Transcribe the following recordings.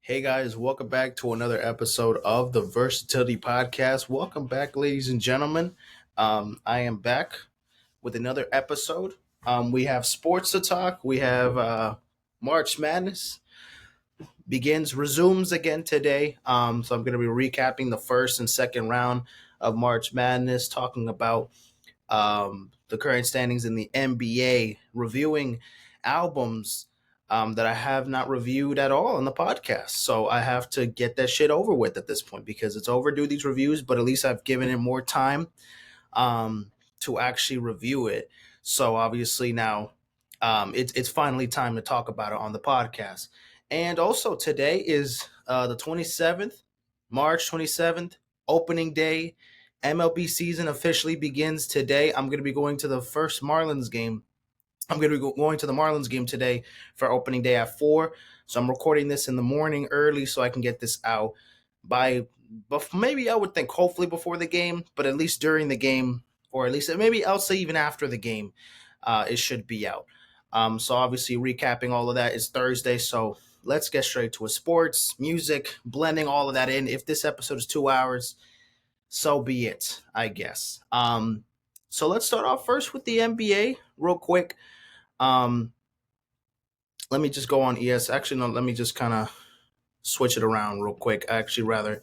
Hey guys, welcome back to another episode of the Versatility Podcast. Welcome back, ladies and gentlemen. I am back with another episode. We have sports to talk. We have March Madness resumes again today. So I'm going to be recapping the first and second round of March Madness, talking about the current standings in the NBA, reviewing albums that I have not reviewed at all on the podcast. So I have to get that shit over with at this point because it's overdue, these reviews, but at least I've given it more time to actually review it. So obviously now it's finally time to talk about it on the podcast. And also today is the 27th, March 27th, opening day. MLB season officially begins today. I'm going to be going to the first Marlins game. I'm going to be going to the Marlins game today for opening day at 4. So I'm recording this in the morning early so I can get this out by, maybe I would think hopefully before the game, but at least during the game, or at least maybe I'll say even after the game, it should be out. So obviously recapping all of that is Thursday. So let's get straight to it. Sports, music, blending all of that in. If this episode is 2 hours, so be it, I guess. So let's start off first with the NBA real quick. Let me just go on ES. Actually, no, let me just kind of switch it around real quick. I actually rather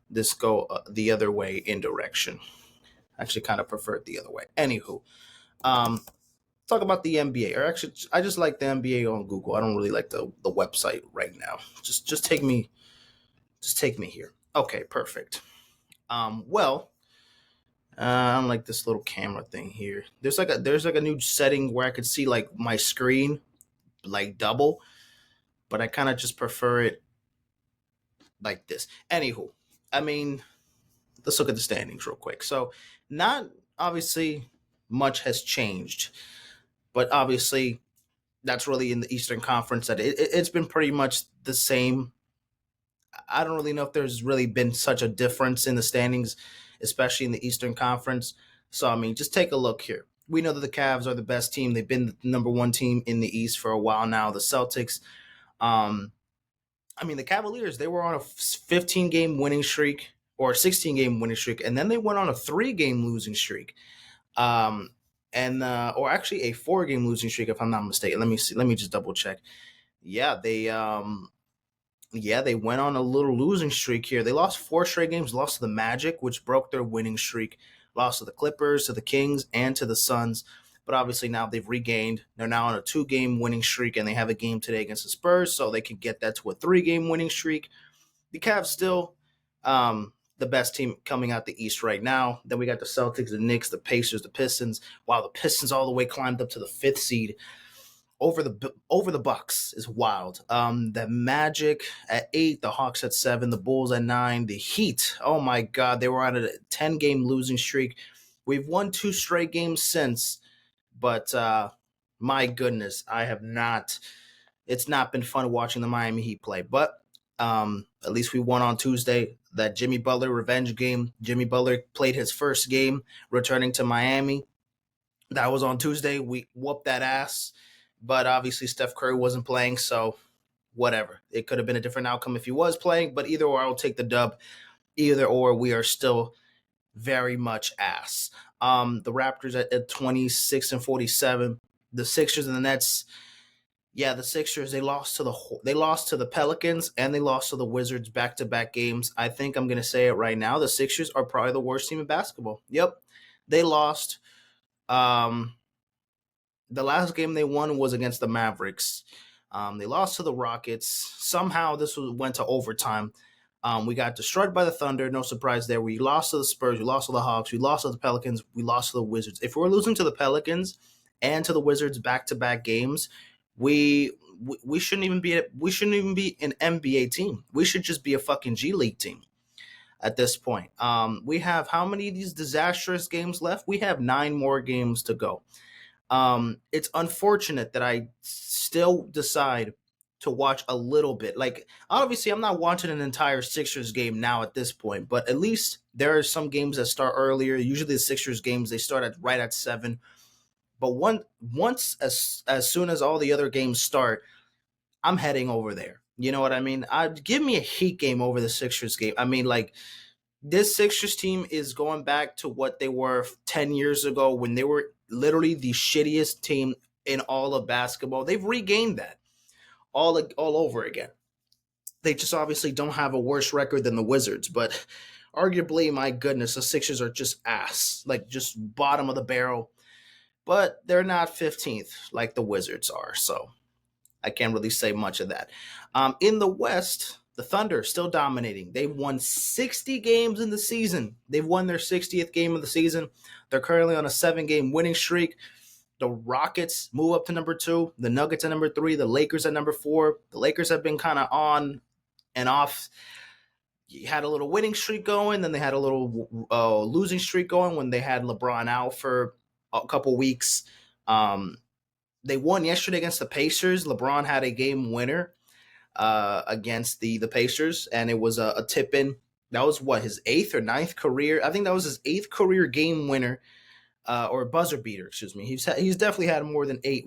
this go the other way in direction. I actually kind of prefer it the other way. Anywho, talk about the NBA. Or actually, I just like the NBA on Google. I don't really like the website right now. Just take me here. Okay, perfect. Well, I don't like this little camera thing here. There's like a new setting where I could see like my screen like double, but I kind of just prefer it like this. Anywho, I mean, let's look at the standings real quick. So, not obviously much has changed, but obviously that's really in the Eastern Conference that it's been pretty much the same. I don't really know if there's really been such a difference in the standings, especially in the Eastern Conference. So, I mean, just take a look here. We know that the Cavs are the best team. They've been the number one team in the East for a while now. The Celtics, the Cavaliers, they were on a 15-game winning streak or 16-game winning streak, and then they went on a 3-game losing streak. Or actually a 4-game losing streak, if I'm not mistaken. Let me see. Let me just double check. Yeah, they went on a little losing streak here. They lost 4 straight games, lost to the Magic, which broke their winning streak, lost to the Clippers, to the Kings, and to the Suns. But obviously now they've regained. They're now on a 2-game winning streak, and they have a game today against the Spurs, so they can get that to a 3-game winning streak. The Cavs still the best team coming out the East right now. Then we got the Celtics, the Knicks, the Pacers, the Pistons. Wow, the Pistons all the way climbed up to the 5th seed over the Bucks is wild. The Magic at 8, the Hawks at 7, the Bulls at 9, the Heat. Oh my God, they were on a 10-game losing streak. We've won 2 straight games since, but my goodness, I have not. It's not been fun watching the Miami Heat play, but at least we won on Tuesday. That Jimmy Butler revenge game. Jimmy Butler played his first game returning to Miami. That was on Tuesday. We whooped that ass. But obviously Steph Curry wasn't playing, so whatever. It could have been a different outcome if he was playing, but either or, I'll take the dub. Either or, we are still very much ass. The Raptors at 26 and 47. The Sixers and the Nets. Yeah, the Sixers, they lost to the Pelicans and they lost to the Wizards back-to-back games. I think I'm going to say it right now. The Sixers are probably the worst team in basketball. Yep. They lost. The last game they won was against the Mavericks. They lost to the Rockets. Somehow this went to overtime. We got destroyed by the Thunder. No surprise there. We lost to the Spurs. We lost to the Hawks. We lost to the Pelicans. We lost to the Wizards. If we're losing to the Pelicans and to the Wizards back-to-back games, we shouldn't even be an NBA team. We should just be a fucking G League team at this point. We have how many of these disastrous games left? We have 9 more games to go. It's unfortunate that I still decide to watch a little bit. Like, obviously, I'm not watching an entire Sixers game now at this point, but at least there are some games that start earlier. Usually the Sixers games, they start right at 7. But as soon as all the other games start, I'm heading over there. You know what I mean? Give me a Heat game over the Sixers game. I mean, like, this Sixers team is going back to what they were 10 years ago when they were literally the shittiest team in all of basketball. They've regained that all over again. They just obviously don't have a worse record than the Wizards, but arguably, my goodness, the Sixers are just ass, like just bottom of the barrel. But they're not 15th like the Wizards are, so I can't really say much of that. In the West, the Thunder still dominating. They've won 60 games in the season. They've won their 60th game of the season. They're currently on a 7-game winning streak. The Rockets move up to number 2. The Nuggets at number 3. The Lakers at number 4. The Lakers have been kind of on and off. You had a little winning streak going, then they had a little losing streak going when they had LeBron out for a couple weeks. They won yesterday against the Pacers. LeBron had a game winner against the Pacers, and it was a tip-in. That was his 8th or 9th career. I think that was his 8th career game winner or buzzer beater. Excuse me. He's definitely had more than 8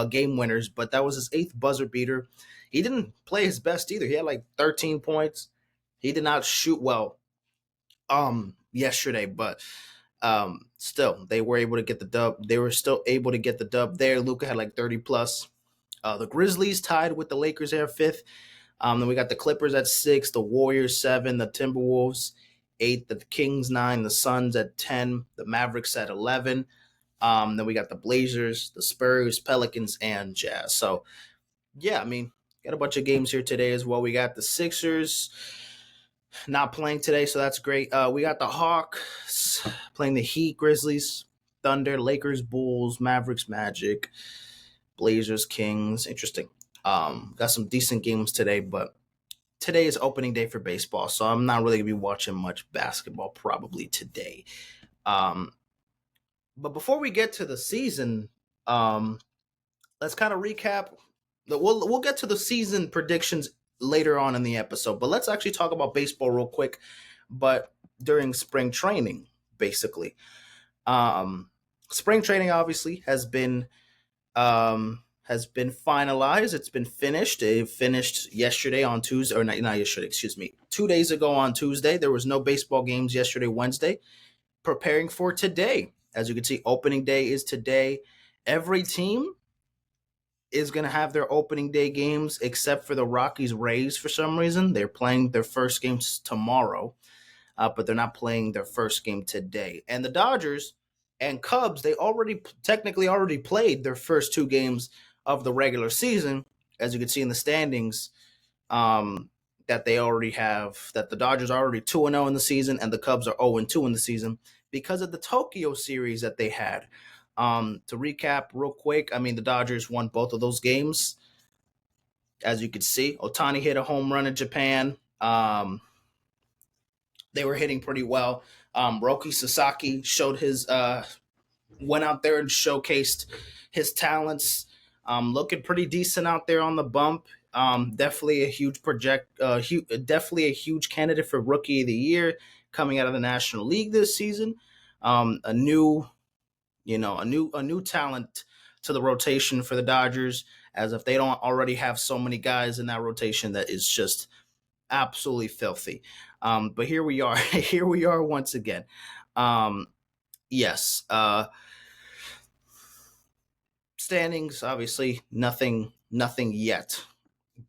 game winners, but that was his 8th buzzer beater. He didn't play his best either. He had like 13 points. He did not shoot well yesterday, but still they were able to get the dub. They were still able to get the dub there. Luka had like 30 plus. The Grizzlies tied with the Lakers at 5th. Then we got the Clippers at 6, the Warriors 7, the Timberwolves 8, the Kings 9, the Suns at 10, the Mavericks at 11. Then we got the Blazers, the Spurs, Pelicans, and Jazz. So yeah, I mean, got a bunch of games here today as well. We got the Sixers not playing today, so that's great. We got the Hawks playing the Heat, Grizzlies, Thunder, Lakers, Bulls, Mavericks, Magic, Blazers, Kings. Interesting. Got some decent games today, but today is opening day for baseball, so I'm not really going to be watching much basketball probably today. But before we get to the season, let's kind of recap. We'll get to the season predictions later on in the episode, but let's actually talk about baseball real quick. But during spring training, basically, spring training obviously has been finalized. It's been finished. It finished yesterday on Tuesday, or not yesterday, excuse me, 2 days ago on Tuesday. There was no baseball games yesterday, Wednesday. Preparing for today. As you can see, opening day is today. Every team is going to have their opening day games except for the Rockies Rays for some reason. They're playing their first games tomorrow, but they're not playing their first game today. And the Dodgers and Cubs, they technically already played their first 2 games of the regular season, as you can see in the standings, that they already have, that the Dodgers are already 2-0 in the season and the Cubs are 0-2 in the season because of the Tokyo series that they had. To recap real quick, I mean, the Dodgers won both of those games. As you can see, Ohtani hit a home run in Japan. They were hitting pretty well. Roki Sasaki went out there and showcased his talents. Looking pretty decent out there on the bump. Definitely a huge definitely a huge candidate for Rookie of the Year coming out of the National League this season. A new talent to the rotation for the Dodgers, as if they don't already have so many guys in that rotation that is just absolutely filthy. But here we are. Here we are once again. Yes. Standings, obviously, nothing yet.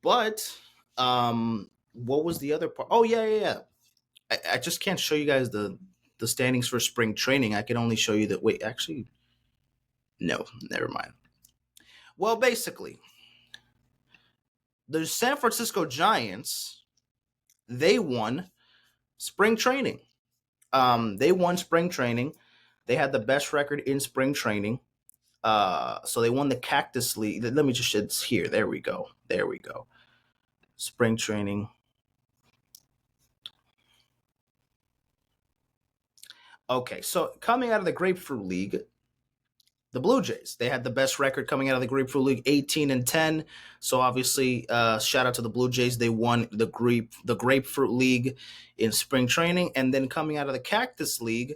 But what was the other part? Oh, yeah. I just can't show you guys the standings for spring training. I can only show you that. Wait, actually, no, never mind. Well, basically, the San Francisco Giants, they won spring training. They won spring training. They had the best record in spring training. So they won the Cactus League. Let me just, it's here. There we go. Spring training. Okay, so coming out of the Grapefruit League, the Blue Jays, they had the best record coming out of the Grapefruit League, 18-10. So obviously, shout out to the Blue Jays. They won the Grapefruit League in spring training. And then coming out of the Cactus League,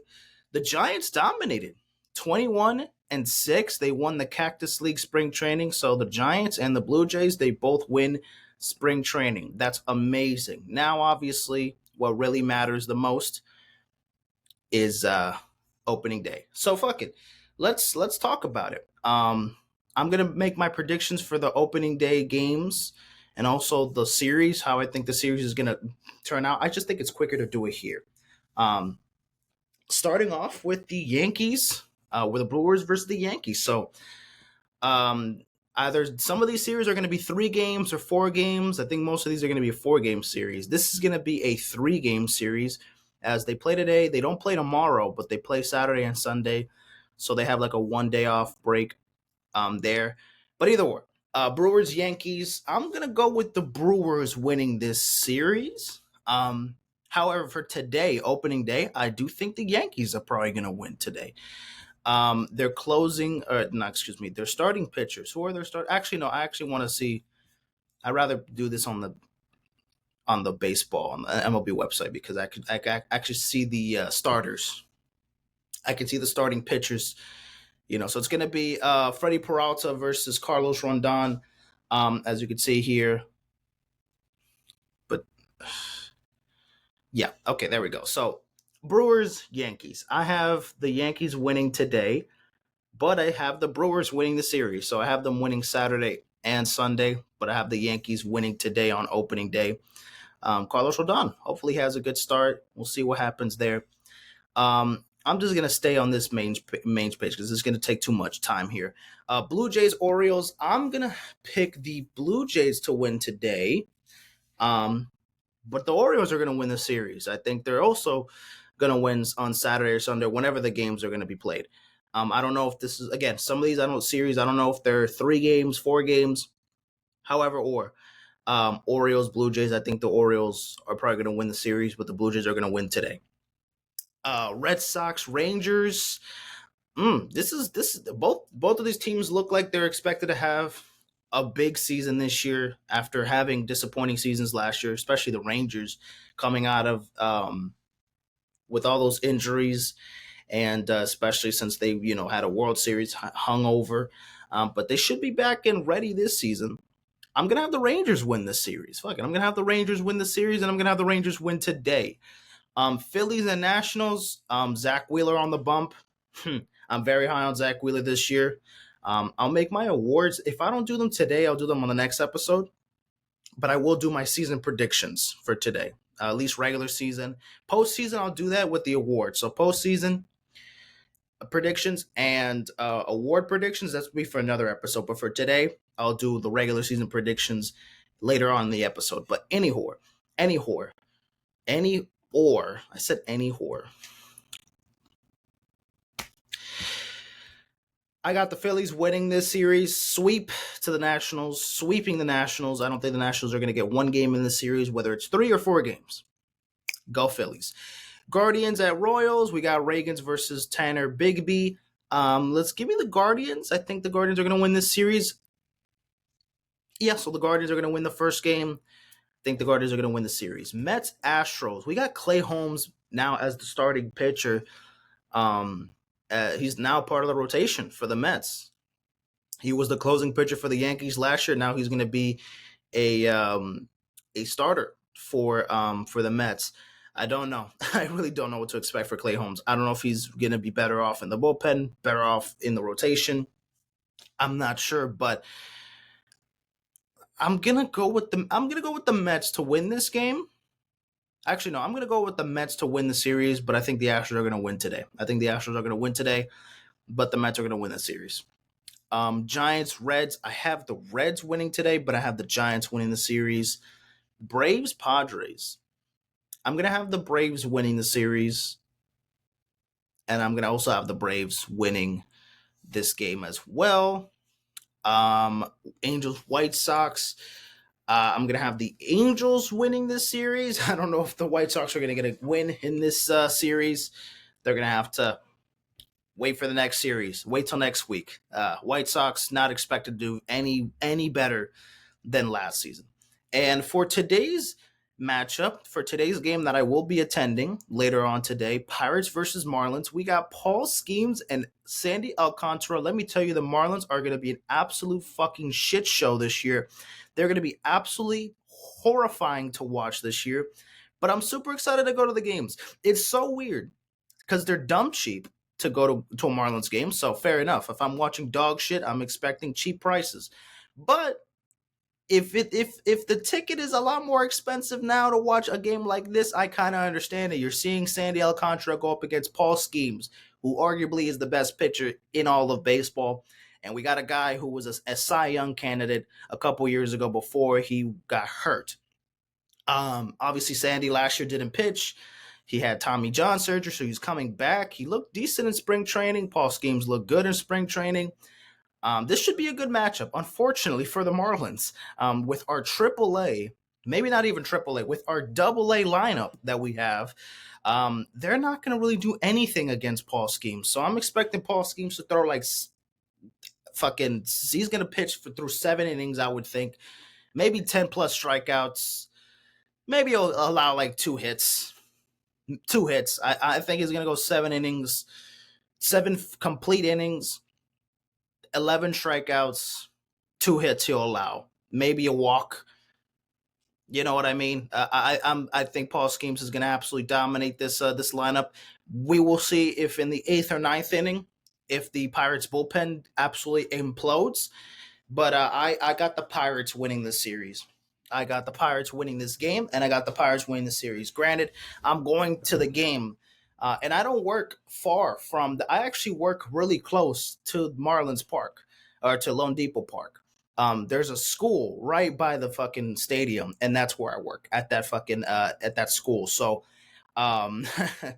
the Giants dominated, 21-6. They won the Cactus League spring training. So the Giants and the Blue Jays, they both win spring training. That's amazing. Now, obviously, what really matters the most is opening day. So fuck it. Let's talk about it. I'm gonna make my predictions for the opening day games and also the series. How I think the series is gonna turn out. I just think it's quicker to do it here. Um, Starting off with the Yankees, with the Brewers versus the Yankees. So um, either some of these series are going to be 3 games or 4 games. I think most of these are going to be a 4-game series. This is going to be a 3-game series as they play today. They don't play tomorrow, but they play Saturday and Sunday. So they have like a 1-day off break there. But either way, Brewers, Yankees, I'm going to go with the Brewers winning this series. However, for today, opening day, I do think the Yankees are probably going to win today. They're closing, or no, excuse me, they're starting pitchers. Who are their start? Actually, no, I actually want to see. I'd rather do this on the baseball on the MLB website because I could actually see the starters. I can see the starting pitchers. So it's going to be Freddie Peralta versus Carlos Rondon, as you can see here. But yeah, okay, there we go. So Brewers, Yankees. I have the Yankees winning today, but I have the Brewers winning the series. So I have them winning Saturday and Sunday, but I have the Yankees winning today on opening day. Carlos Rodon, hopefully he has a good start. We'll see what happens there. I'm just going to stay on this main page because it's going to take too much time here. Blue Jays, Orioles. I'm going to pick the Blue Jays to win today. But the Orioles are going to win the series. I think they're also going to win on Saturday or Sunday, whenever the games are going to be played. I don't know if this is, again, some of these I don't know if they're 3 games, 4 games, however, or Orioles, Blue Jays. I think the Orioles are probably going to win the series, but the Blue Jays are going to win today. Red Sox, Rangers. This is both of these teams look like they're expected to have a big season this year after having disappointing seasons last year, especially the Rangers coming out of with all those injuries, and especially since they had a World Series hungover. But they should be back and ready this season. I'm gonna have the Rangers win this series. Fuck it, I'm gonna have the Rangers win the series, and I'm gonna have the Rangers win today. Phillies and Nationals. Zach Wheeler on the bump. I'm very high on Zach Wheeler this year. I'll make my awards. If I don't do them today, I'll do them on the next episode. But I will do my season predictions for today. At least regular season. Postseason, I'll do that with the awards. So postseason predictions and award predictions, that's be for another episode. But for today, I'll do the regular season predictions later on in the episode. But any whore. I said any whore. I got the Phillies winning this series, sweeping the Nationals. I don't think the Nationals are going to get 1 game in the series, whether it's 3 or 4 games. Go Phillies. Guardians at Royals. We got Reagans versus Tanner Bigby. Let's give me the Guardians. I think the Guardians are going to win this series. Yeah, so the Guardians are going to win the first game. I think the Guardians are going to win the series. Mets, Astros. We got Clay Holmes now as the starting pitcher. He's now part of the rotation for the Mets. He was the closing pitcher for the Yankees last year. Now he's going to be a starter for the Mets. I don't know. I really don't know what to expect for Clay Holmes. I don't know if he's going to be better off in the bullpen, better off in the rotation. I'm not sure, but I'm gonna go with the Mets to win this game. Actually, no, I'm going to go with the Mets to win the series, but I think the Astros are going to win today. But the Mets are going to win the series. Giants, Reds. I have the Reds winning today, but I have the Giants winning the series. Braves, Padres. I'm going to have the Braves winning the series, and I'm going to also have the Braves winning this game as well. Angels, White Sox. I'm going to have the Angels winning this series. I don't know if the White Sox are going to get a win in this series. They're going to have to wait for the next series. Wait till next week. White Sox not expected to do any better than last season. And for today's matchup for today's game that I will be attending later on today. Pirates versus Marlins. We got Paul Schemes and Sandy Alcantara. Let me tell you, the Marlins are going to be an absolute fucking shit show this year. They're going to be absolutely horrifying to watch this year. But I'm super excited to go to the games. It's so weird because they're dumb cheap to go to a Marlins game. So fair enough. If I'm watching dog shit, I'm expecting cheap prices. But if the ticket is a lot more expensive now to watch a game like this, I kind of understand it. You're seeing Sandy Alcantara go up against Paul Schemes, who arguably is the best pitcher in all of baseball. And we got a guy who was a Cy Young candidate a couple years ago before he got hurt. Obviously, Sandy last year didn't pitch. He had Tommy John surgery, so he's coming back. He looked decent in spring training. Paul Schemes looked good in spring training. This should be a good matchup. Unfortunately for the Marlins, with our AAA, maybe not even AAA, with our AA lineup that we have, they're not going to really do anything against Paul Schemes. So I'm expecting Paul Schemes to throw like fucking. He's going to pitch through 7 innings, I would think. Maybe 10 plus strikeouts. Maybe he'll allow like 2 hits. 2 hits. I think he's going to go 7 innings, 7 complete innings. 11 strikeouts, 2 hits he'll allow, maybe a walk. You know what I mean? I think Paul Schemes is going to absolutely dominate this lineup. We will see if in the 8th or 9th inning, if the Pirates bullpen absolutely implodes. But I got the Pirates winning this series. I got the Pirates winning this game, and I got the Pirates winning the series. Granted, I'm going to the game. And I don't work far from I actually work really close to Marlins Park or to Lone Depot Park. There's a school right by the fucking stadium, and that's where I work at that fucking at that school. So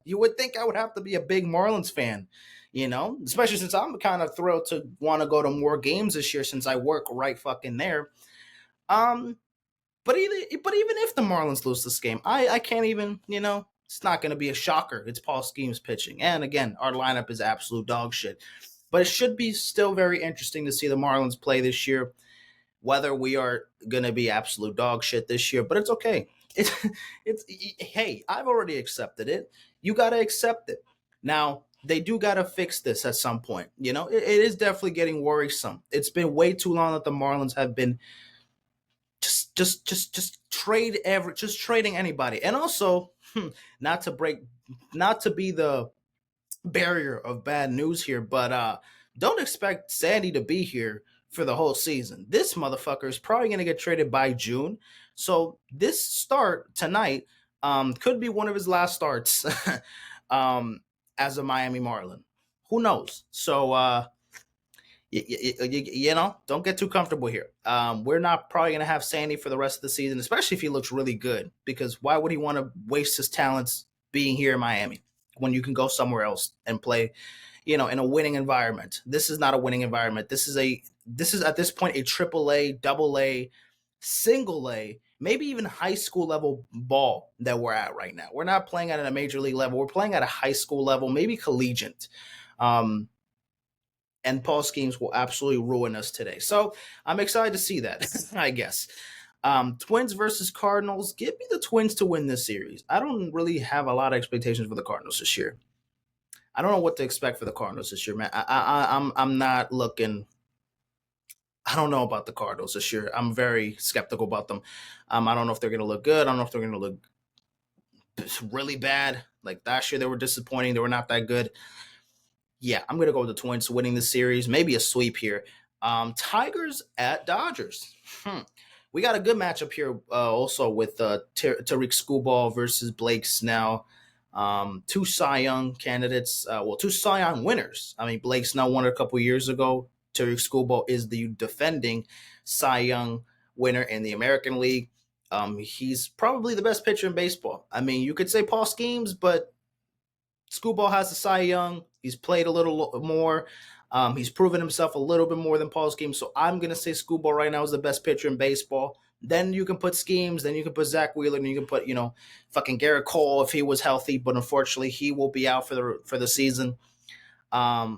you would think I would have to be a big Marlins fan, especially since I'm kind of thrilled to want to go to more games this year since I work right fucking there. But even if the Marlins lose this game, I can't even, it's not going to be a shocker. It's Paul Schemes pitching. And again, our lineup is absolute dog shit. But it should be still very interesting to see the Marlins play this year, whether we are going to be absolute dog shit this year. But it's okay. Hey, I've already accepted it. You got to accept it. Now, they do got to fix this at some point. It is definitely getting worrisome. It's been way too long that the Marlins have been just trading anybody. And also, not to be the barrier of bad news here, but don't expect Sandy to be here for the whole season. This motherfucker is probably going to get traded by June. So this start tonight could be one of his last starts as a Miami Marlin. Who knows? So don't get too comfortable here. We're not probably going to have Sandy for the rest of the season, especially if he looks really good, because why would he want to waste his talents being here in Miami when you can go somewhere else and play, in a winning environment? This is not a winning environment. This is at this point a AAA, AA, single A, maybe even high school level ball that we're at right now. We're not playing at a major league level. We're playing at a high school level, maybe collegiate. And Paul Schemes will absolutely ruin us today. So I'm excited to see that, I guess. Twins versus Cardinals. Give me the Twins to win this series. I don't really have a lot of expectations for the Cardinals this year. I don't know what to expect for the Cardinals this year, man. I'm not looking. I don't know about the Cardinals this year. I'm very skeptical about them. I don't know if they're going to look good. I don't know if they're going to look really bad. Like last year, they were disappointing. They were not that good. Yeah, I'm going to go with the Twins winning the series. Maybe a sweep here. Tigers at Dodgers. We got a good matchup here also with Tariq Skubal versus Blake Snell. 2 Cy Young candidates. 2 Cy Young winners. I mean, Blake Snell won it a couple years ago. Tariq Skubal is the defending Cy Young winner in the American League. He's probably the best pitcher in baseball. I mean, you could say Paul Schemes, but Skubal has the Cy Young. He's played a little more. He's proven himself a little bit more than Paul Schemes. So I'm going to say Skubal right now is the best pitcher in baseball. Then you can put Schemes. Then you can put Zach Wheeler. And you can put, fucking Garrett Cole if he was healthy. But unfortunately, he will be out for the season. I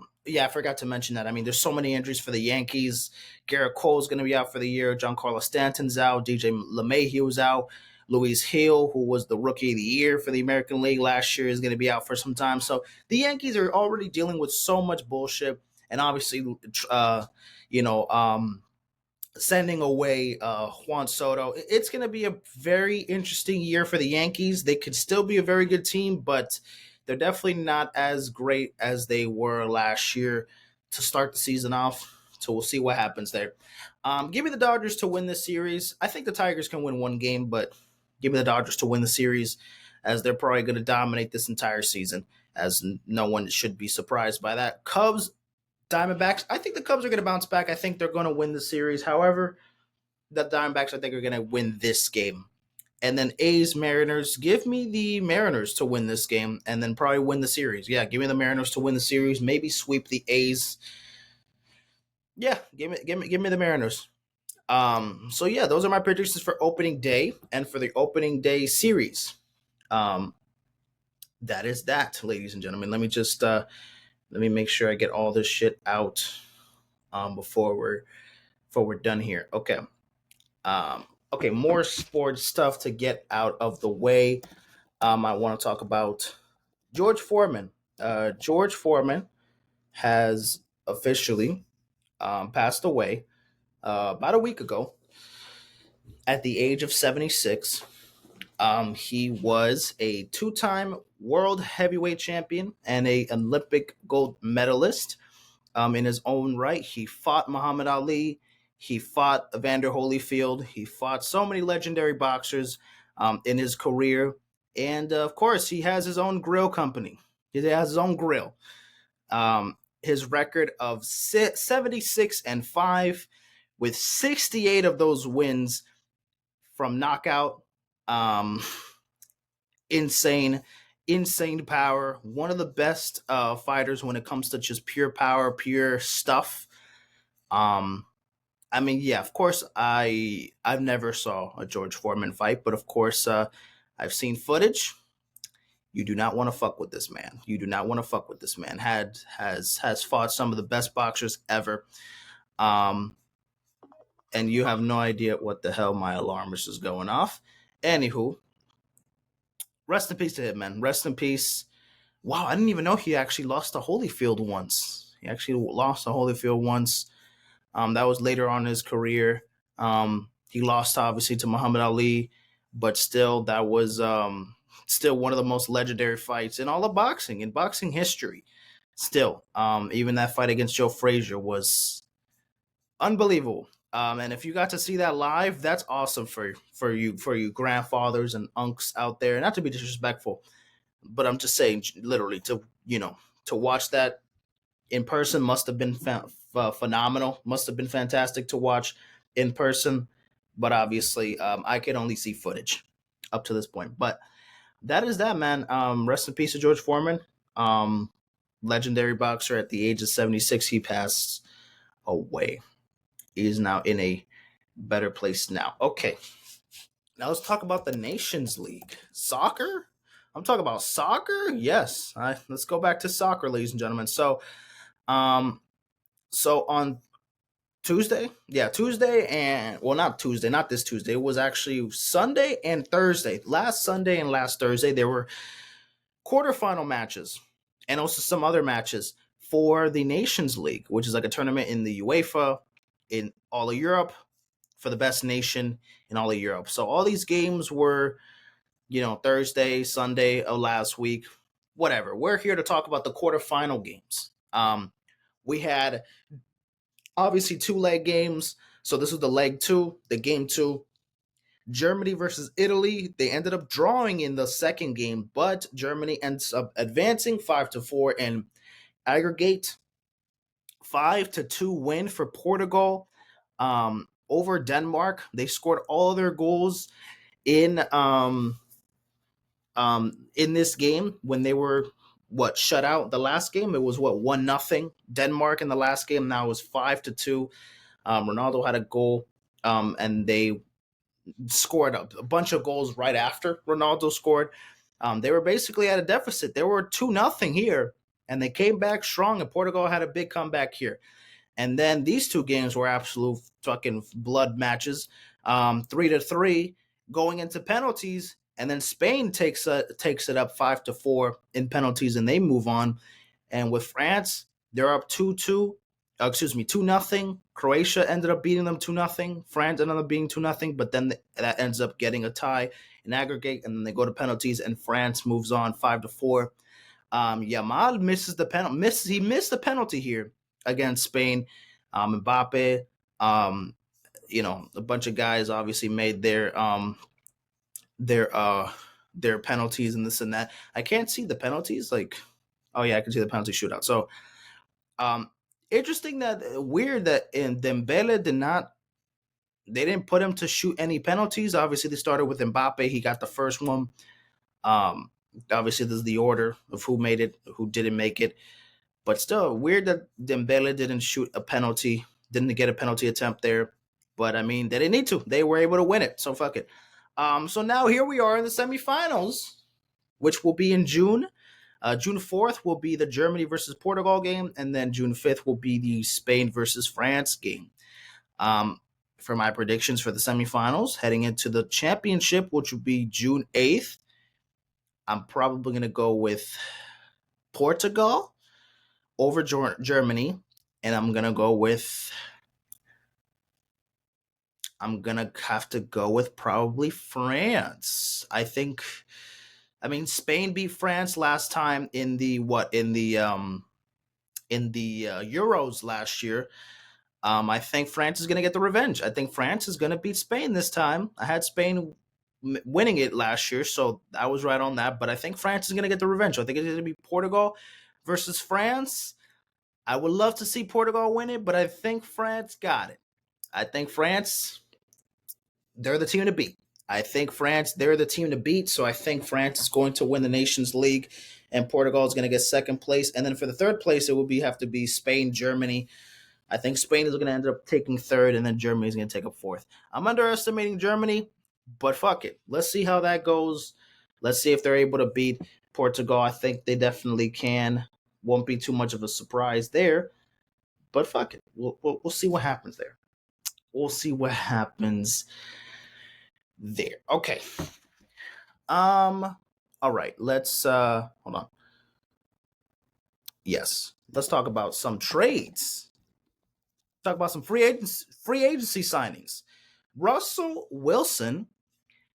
forgot to mention that. I mean, there's so many injuries for the Yankees. Garrett Cole is going to be out for the year. Giancarlo Stanton's out. DJ LeMahieu's out. Luis Hill, who was the rookie of the year for the American League last year, is going to be out for some time. So the Yankees are already dealing with so much bullshit, and obviously, you know, sending away Juan Soto. It's going to be a very interesting year for the Yankees. They could still be a very good team, but they're definitely not as great as they were last year to start the season off. So we'll see what happens there. Give me the Dodgers to win this series. I think the Tigers can win one game, but give me the Dodgers to win the series, as they're probably going to dominate this entire season, as no one should be surprised by that. Cubs, Diamondbacks. I think the Cubs are going to bounce back. I think they're going to win the series. However, the Diamondbacks, I think, are going to win this game. And then A's, Mariners. Give me the Mariners to win this game and then probably win the series. Yeah, give me the Mariners to win the series. Maybe sweep the A's. Yeah, give me the Mariners. So yeah, those are my predictions for opening day and for the opening day series. That is that, ladies and gentlemen. Let me make sure I get all this shit out before we're done here. Okay. Okay, more sports stuff to get out of the way. I want to talk about George Foreman. George Foreman has officially passed away about a week ago at the age of 76. He was a two-time world heavyweight champion and a Olympic gold medalist. In his own right, he fought Muhammad Ali. He fought Evander Holyfield. He fought so many legendary boxers in his career. And of course, he has his own grill company. He has his own grill. His record of 76-5, with 68 of those wins from knockout. Insane power. One of the best fighters when it comes to just pure power, pure stuff. I mean, yeah, of course, I've never saw a George Foreman fight, but of course, I've seen footage. You do not want to fuck with this man. You do not want to fuck with this man. Has fought some of the best boxers ever. And you have no idea what the hell my alarm is going off. Anywho, rest in peace to him, man. Rest in peace. Wow, I didn't even know he actually lost to Holyfield once. He actually lost to Holyfield once. That was later on in his career. He lost obviously to Muhammad Ali, but still, that was still one of the most legendary fights in all of boxing, in boxing history. Still, even that fight against Joe Frazier was unbelievable. And if you got to see that live, that's awesome for you grandfathers and unks out there. Not to be disrespectful, but I'm just saying, literally, to watch that in person must have been phenomenal. Must have been fantastic to watch in person. But obviously, I could only see footage up to this point. But that is that, man. Rest in peace to George Foreman. Legendary boxer at the age of 76. He passed away. He is now in a better place now. Okay. Now let's talk about the Nations League. Soccer? I'm talking about soccer? Yes. Let's go back to soccer, ladies and gentlemen. So on Tuesday, and not Tuesday, not this Tuesday. It was actually Sunday and Thursday. Last Sunday and last Thursday, there were quarterfinal matches and also some other matches for the Nations League, which is like a tournament in the UEFA, in all of Europe, for the best nation in all of Europe. So all these games were, Thursday, Sunday of last week, whatever. We're here to talk about the quarterfinal games. We had obviously 2-leg games. So this was the leg 2, the game 2. Germany versus Italy. They ended up drawing in the second game, but Germany ends up advancing 5-4 and aggregate 5-2 win for Portugal over Denmark. They scored all their goals in this game when they were shut out the last game. It was 1-0 Denmark in the last game. Now it was 5-2. Ronaldo had a goal, and they scored a bunch of goals right after Ronaldo scored. They were basically at a deficit. They were 2-0 here, and they came back strong, and Portugal had a big comeback here. And then these two games were absolute fucking blood matches. 3-3 going into penalties, and then Spain takes it up 5-4 in penalties, and they move on. And with France, they're up 2-2. 2-0. Croatia ended up beating them 2-0. France ended up being 2-0, but then that ends up getting a tie in aggregate, and then they go to penalties, and France moves on 5-4. Yamal misses the penalty. He missed the penalty here against Spain. Mbappe, a bunch of guys obviously made their penalties and this and that. I can't see the penalties. Like, oh yeah, I can see the penalty shootout. So, interesting weird that in Dembele they didn't put him to shoot any penalties. Obviously, they started with Mbappe. He got the first one. Obviously, this is the order of who made it, who didn't make it. But still, weird that Dembele didn't shoot a penalty, didn't get a penalty attempt there. But I mean, they didn't need to. They were able to win it. So fuck it. So now here we are in the semifinals, which will be in June. June 4th will be the Germany versus Portugal game, and then June 5th will be the Spain versus France game. For my predictions for the semifinals, heading into the championship, which will be June 8th, I'm probably going to go with Portugal over Germany, and I'm going to have to go with probably France. I mean, Spain beat France last time in the Euros last year. I think France is going to get the revenge. I think France is going to beat Spain this time. I had Spain winning it last year, so I was right on that. But I think France is going to get the revenge. I think it's going to be Portugal versus France. I would love to see Portugal win it, but I think France got it. I think France, they're the team to beat. I think France, they're the team to beat. So I think France is going to win the Nations League, and Portugal is going to get second place. And then for the third place, it will have to be Spain, Germany. I think Spain is going to end up taking third, and then Germany is going to take up fourth. I'm underestimating Germany, but fuck it. Let's see how that goes. Let's see if they're able to beat Portugal. I think they definitely can. Won't be too much of a surprise there, but fuck it. We'll see what happens there. We'll see what happens there. Okay. All right. Let's hold on. Yes. Let's talk about some trades. Talk about some free agency signings. Russell Wilson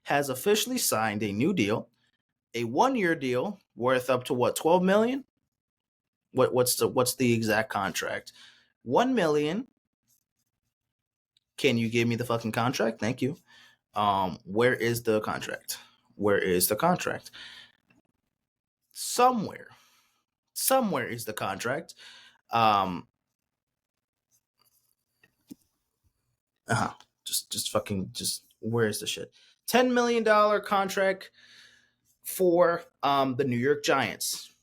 has officially signed a new deal, a 1-year deal worth up to what, 12 million? What's the exact contract? 1 million. Can you give me the fucking contract? Thank you. Where is the contract? Where is the contract? Somewhere is the contract. Just where is the shit? $10 million contract for the New York Giants.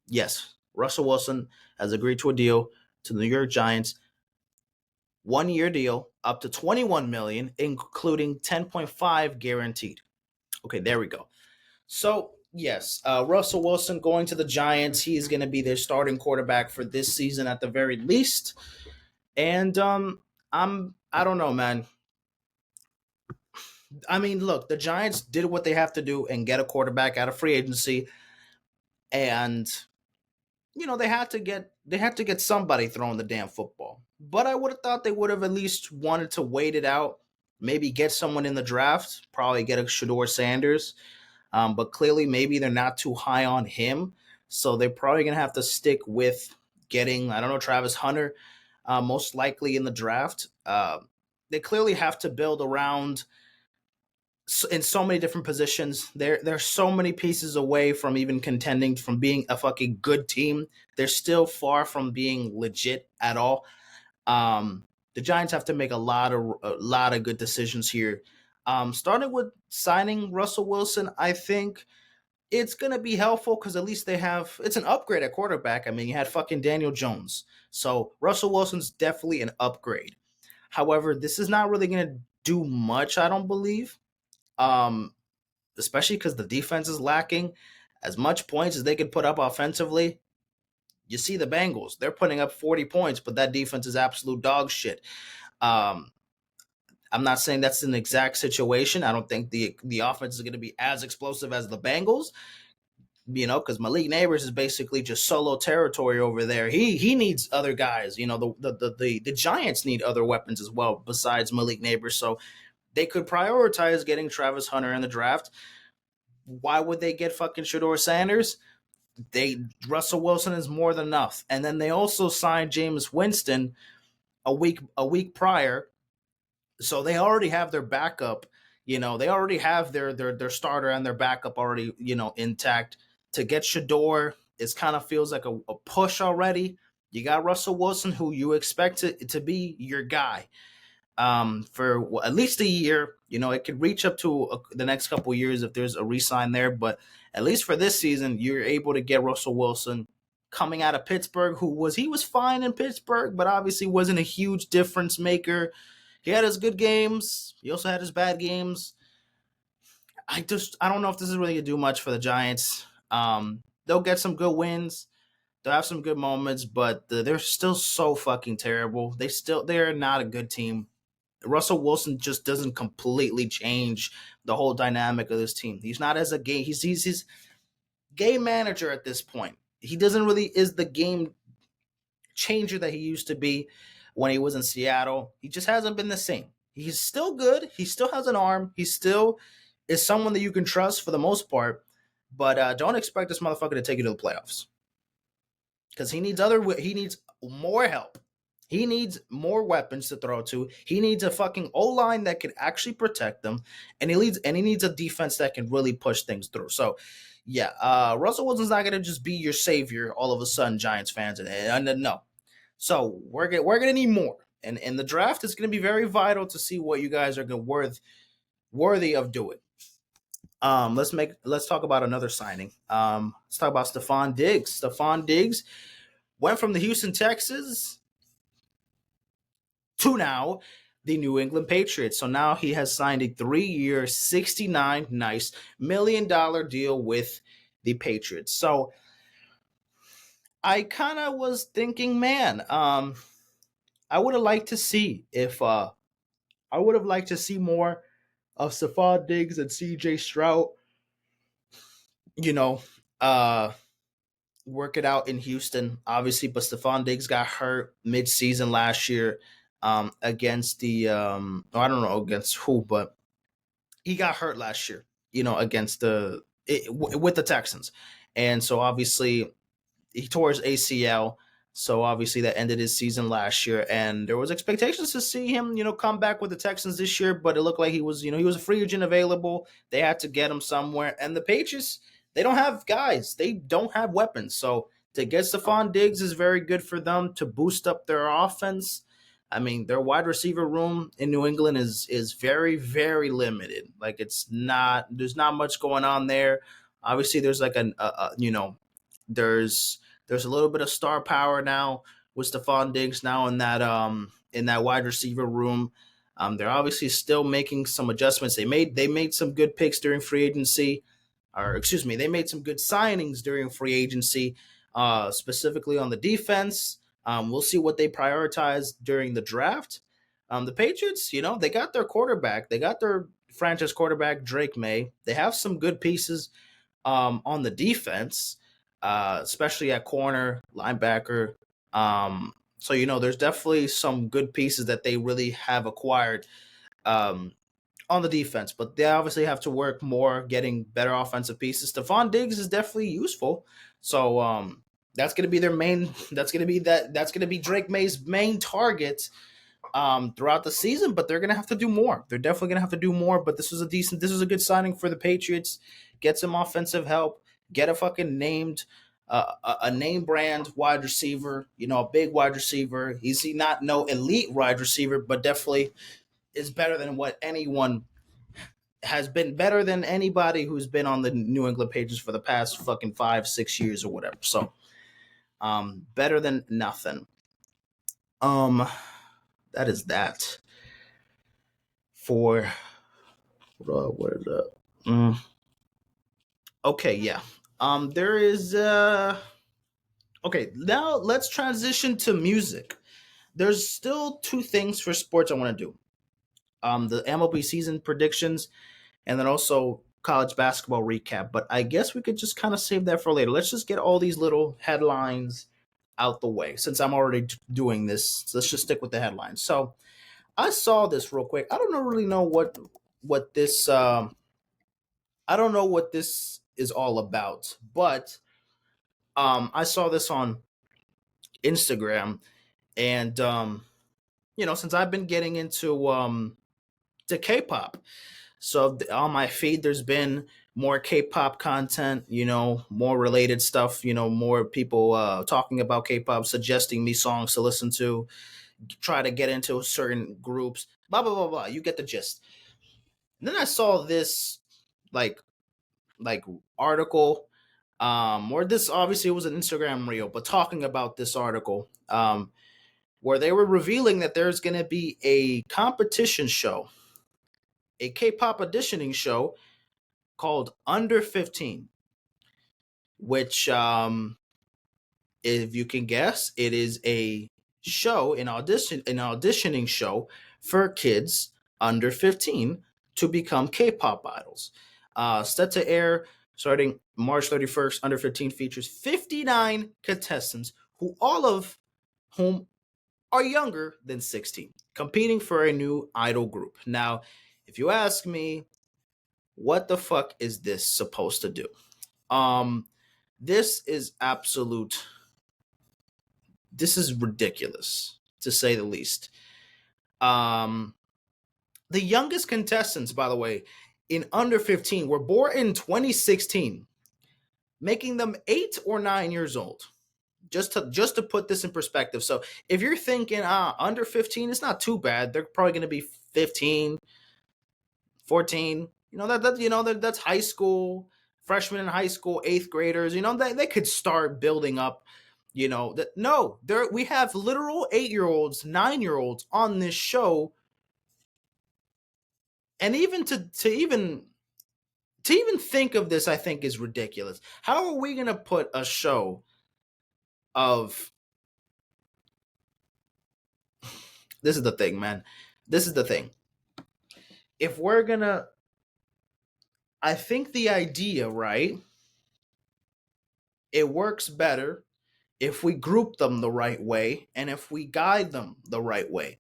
Yes, Russell Wilson has agreed to a deal to the New York Giants. 1-year deal up to 21 million, including 10.5 guaranteed. Okay, there we go. So yes, Russell Wilson going to the Giants. He's going to be their starting quarterback for this season at the very least. And I don't know, man. I mean, look, the Giants did what they have to do and get a quarterback out of free agency, and they had to get somebody throwing the damn football. But I would have thought they would have at least wanted to wait it out, maybe get someone in the draft, probably get a Shedeur Sanders. But clearly, maybe they're not too high on him, so they're probably gonna have to stick with getting, I don't know, Travis Hunter, most likely in the draft. They clearly have to build around in so many different positions. They're so many pieces away from even contending, from being a fucking good team. They're still far from being legit at all. The Giants have to make a lot of good decisions here. Starting with signing Russell Wilson, I think it's gonna be helpful because at least it's an upgrade at quarterback. I mean, you had fucking Daniel Jones, so Russell Wilson's definitely an upgrade. However, this is not really gonna do much, I don't believe. Especially because the defense is lacking. As much points as they could put up offensively, you see the Bengals. They're putting up 40 points, but that defense is absolute dog shit. I I'm not saying that's an exact situation. I don't think the offense is going to be as explosive as the Bengals, because Malik Neighbors is basically just solo territory over there. He needs other guys. The Giants need other weapons as well besides Malik Neighbors. So they could prioritize getting Travis Hunter in the draft. Why would they get fucking Shador Sanders? Russell Wilson is more than enough. And then they also signed Jameis Winston a week prior, so they already have their backup. They already have their starter and their backup already intact. To get Shador, it kind of feels like a push already. You got Russell Wilson, who you expect to be your guy for at least a year. It could reach up to the next couple of years if there's a re-sign there, but at least for this season, you're able to get Russell Wilson coming out of Pittsburgh, he was fine in Pittsburgh, but obviously wasn't a huge difference maker. He had his good games. He also had his bad games. I don't know if this is really gonna do much for the Giants. They'll get some good wins. They'll have some good moments, but they're still so fucking terrible. They're not a good team. Russell Wilson just doesn't completely change the whole dynamic of this team. He's not as a game. He's game manager at this point. He doesn't really is the game changer that he used to be when he was in Seattle. He just hasn't been the same. He's still good. He still has an arm. He still is someone that you can trust for the most part. But don't expect this motherfucker to take you to the playoffs, because he needs more help. He needs more weapons to throw to. He needs a fucking O-line that can actually protect them, and he needs a defense that can really push things through. So, yeah, Russell Wilson's not gonna just be your savior all of a sudden, Giants fans, and no. So we're gonna need more, and in the draft, it's gonna be very vital to see what you guys are worthy of doing. Let's talk about another signing. Let's talk about Stefon Diggs. Stefon Diggs went from the Houston Texans to now the New England Patriots. So now he has signed a 3-year, $69 million deal with the Patriots. So I kind of was thinking, man, I would have liked to see more of Stefon Diggs and CJ Stroud, work it out in Houston, obviously. But Stefon Diggs got hurt mid-season last year against the I don't know against who, but he got hurt last year, against with the Texans, and so obviously he tore his ACL. So obviously that ended his season last year, and there was expectations to see him, come back with the Texans this year. But it looked like he was a free agent available. They had to get him somewhere, and the Patriots, they don't have guys. They don't have weapons. So to get Stefon Diggs is very good for them to boost up their offense. I mean, their wide receiver room in New England is very, very limited. Like, there's not much going on there. Obviously, there's like there's a little bit of star power now with Stefon Diggs now in that wide receiver room. They're obviously still making some adjustments. They made some good picks during free agency, or excuse me, they made some good signings during free agency, specifically on the defense. We'll see what they prioritize during the draft. The Patriots, they got their quarterback. They got their franchise quarterback, Drake May. They have some good pieces on the defense, especially at corner, linebacker. So, there's definitely some good pieces that they really have acquired on the defense, but they obviously have to work more getting better offensive pieces. Stefon Diggs is definitely useful. So that's going to be their main. That's going to be Drake May's main target throughout the season. But they're going to have to do more. They're definitely going to have to do more. But this was a good signing for the Patriots. Get some offensive help. Get a fucking a name brand wide receiver. A big wide receiver. He's not no elite wide receiver, but definitely is better than what anyone has been, better than anybody who's been on the New England Patriots for the past fucking 5-6 years or whatever. So, better than nothing. That is that for what is that? Okay, yeah. There is okay. Now let's transition to music. There's still two things for sports I want to do. the MLB season predictions, and then also college basketball recap. But I guess we could just kind of save that for later. Let's just get all these little headlines out the way since I'm already doing this. So let's just stick with the headlines. So I saw this real quick. I don't really know what this I don't know what this is all about, but I saw this on Instagram, and since I've been getting into to K-pop, so on my feed there's been more K-pop content, more related stuff, more people talking about K-pop, suggesting me songs to listen to, try to get into certain groups, blah blah blah blah. You get the gist. And then I saw this like like article, or this obviously it was an Instagram reel, but talking about this article, where they were revealing that there's going to be a competition show, a K-pop auditioning show called Under 15, which, if you can guess, it is a show, an auditioning show for kids under 15 to become K-pop idols. Set to air starting March 31st. Under 15 features 59 contestants, who all of whom are younger than 16, competing for a new idol group. Now, if you ask me, what the fuck is this supposed to do? Um, this is absolute. This is ridiculous, to say the least. Um, the youngest contestants, by the way, in under 15 were born in 2016, making them 8 or 9 years old. Just to put this in perspective. So if you're thinking under 15, it's not too bad. They're probably going to be 15, 14. That's high school, freshmen in high school, eighth graders. They could start building up. We have literal 8-year-olds, 9-year-olds on this show, and even to even think of this, I think is ridiculous. How are we going to put a show of this is the thing, man. This is the thing. If we're gonna, I think the idea, right? It works better if we group them the right way and if we guide them the right way.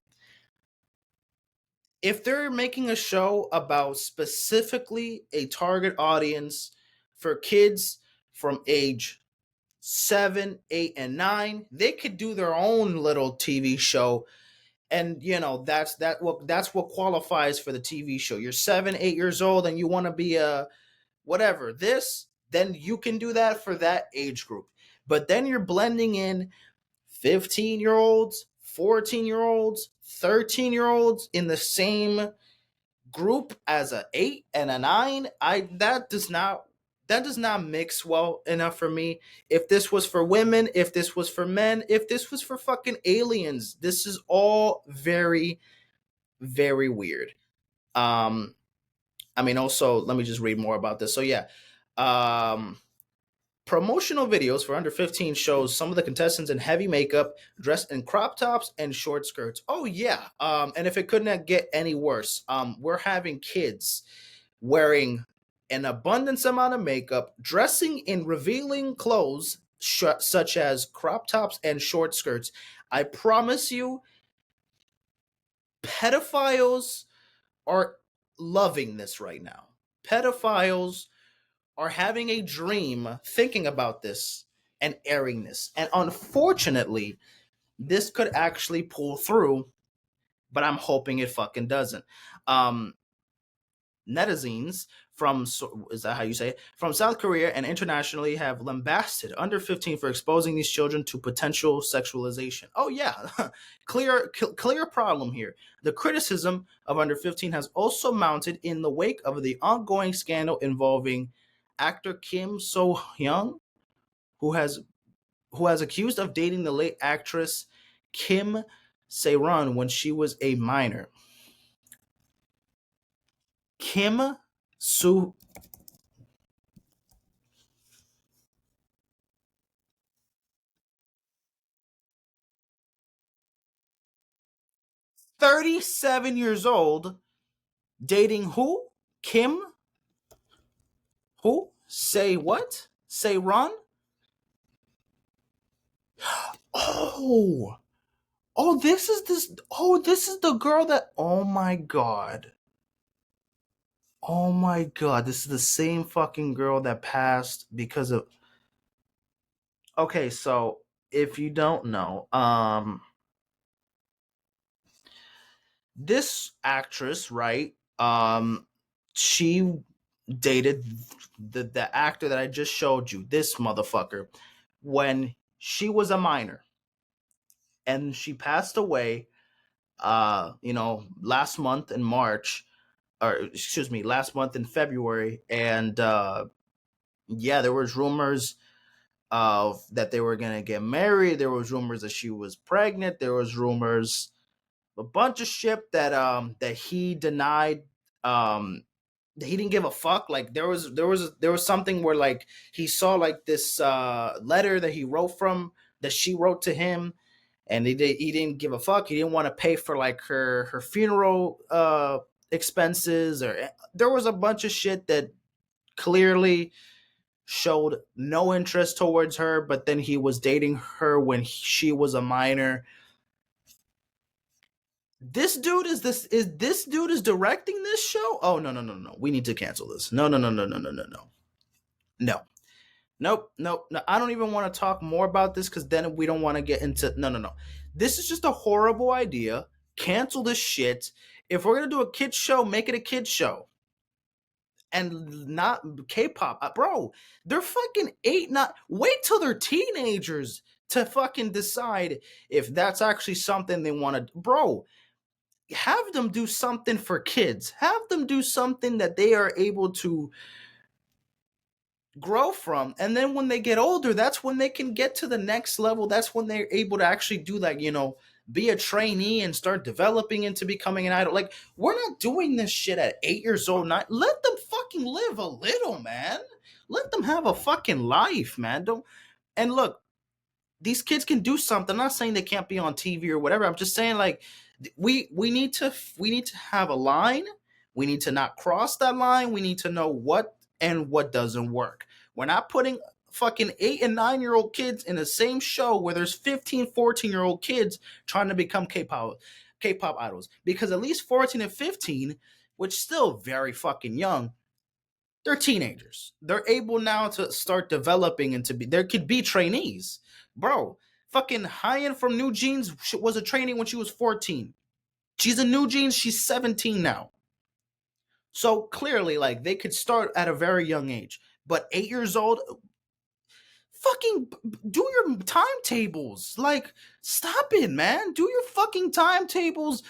If they're making a show about specifically a target audience for kids from age 7, 8, and 9, they could do their own little TV show. And that's what qualifies for the TV show. You're 7, 8 years old and you want to be a whatever this, then you can do that for that age group. But then you're blending in 15-year-olds, 14-year-olds, 13-year-olds in the same group as a 8 and a 9. That does not mix well enough for me. If this was for women, if this was for men, if this was for fucking aliens, this is all very, very weird. Also, let me just read more about this. So yeah, um, promotional videos for under 15 shows some of the contestants in heavy makeup, dressed in crop tops and short skirts. Oh yeah. And if it couldn't get any worse, we're having kids wearing an abundance amount of makeup, dressing in revealing clothes such as crop tops and short skirts. I promise you, pedophiles are loving this right now. Pedophiles are having a dream thinking about this and airing this. And unfortunately, this could actually pull through, but I'm hoping it fucking doesn't. Um, Netizens from, is that how you say it, from South Korea and internationally have lambasted under 15 for exposing these children to potential sexualization. Oh yeah, clear problem here. The criticism of under 15 has also mounted in the wake of the ongoing scandal involving actor Kim So Hyun, who has accused of dating the late actress Kim Se-run when she was a minor. Kim Su 37 years old Dating who? Kim? Who? Say what? Say Ron? Oh, this is the girl that. Oh my god. Oh my god. This is the same fucking girl that passed because of. Okay, so if you don't know, this actress, right? She dated the actor that I just showed you, this motherfucker, when she was a minor, and she passed away. Last month in March, or excuse me, last month in February, and yeah, there was rumors of that they were gonna get married. There was rumors that she was pregnant. There was rumors, a bunch of shit that he denied. He didn't give a fuck. Like there was something where like he saw like this letter that he wrote from that she wrote to him, and he didn't give a fuck. He didn't want to pay for like her funeral expenses, or there was a bunch of shit that clearly showed no interest towards her. But then he was dating her when she was a minor. This dude is directing this show. Oh, no, we need to cancel this. No. Nope, no. I don't even want to talk more about this because then we don't want to get into. No. This is just a horrible idea. Cancel this shit. If we're gonna do a kids show, make it a kids show, and not K-pop, bro. They're fucking eight. Not wait till they're teenagers to fucking decide if that's actually something they want to, bro. Have them do something for kids. Have them do something that they are able to grow from, and then when they get older, that's when they can get to the next level. That's when they're able to actually do, like, be a trainee and start developing into becoming an idol. Like, we're not doing this shit at 8 years old. Not let them fucking live a little, man. Let them have a fucking life, man. Don't. And look, these kids can do something. I'm not saying they can't be on TV or whatever. I'm just saying, like, we need to have a line. We need to not cross that line. We need to know what and what doesn't work. We're not putting fucking 8 and 9 year old kids in the same show where there's 15, 14-year-old kids trying to become K-pop idols, because at least 14 and 15, which still very fucking young, they're teenagers. They're able now to start developing into be. There could be trainees, bro. Fucking Hyen from New Jeans was a trainee when she was 14. She's a New Jeans. She's 17 now. So clearly, like, they could start at a very young age. But 8 years old, fucking do your timetables. Like, stop it, man. Do your fucking timetables.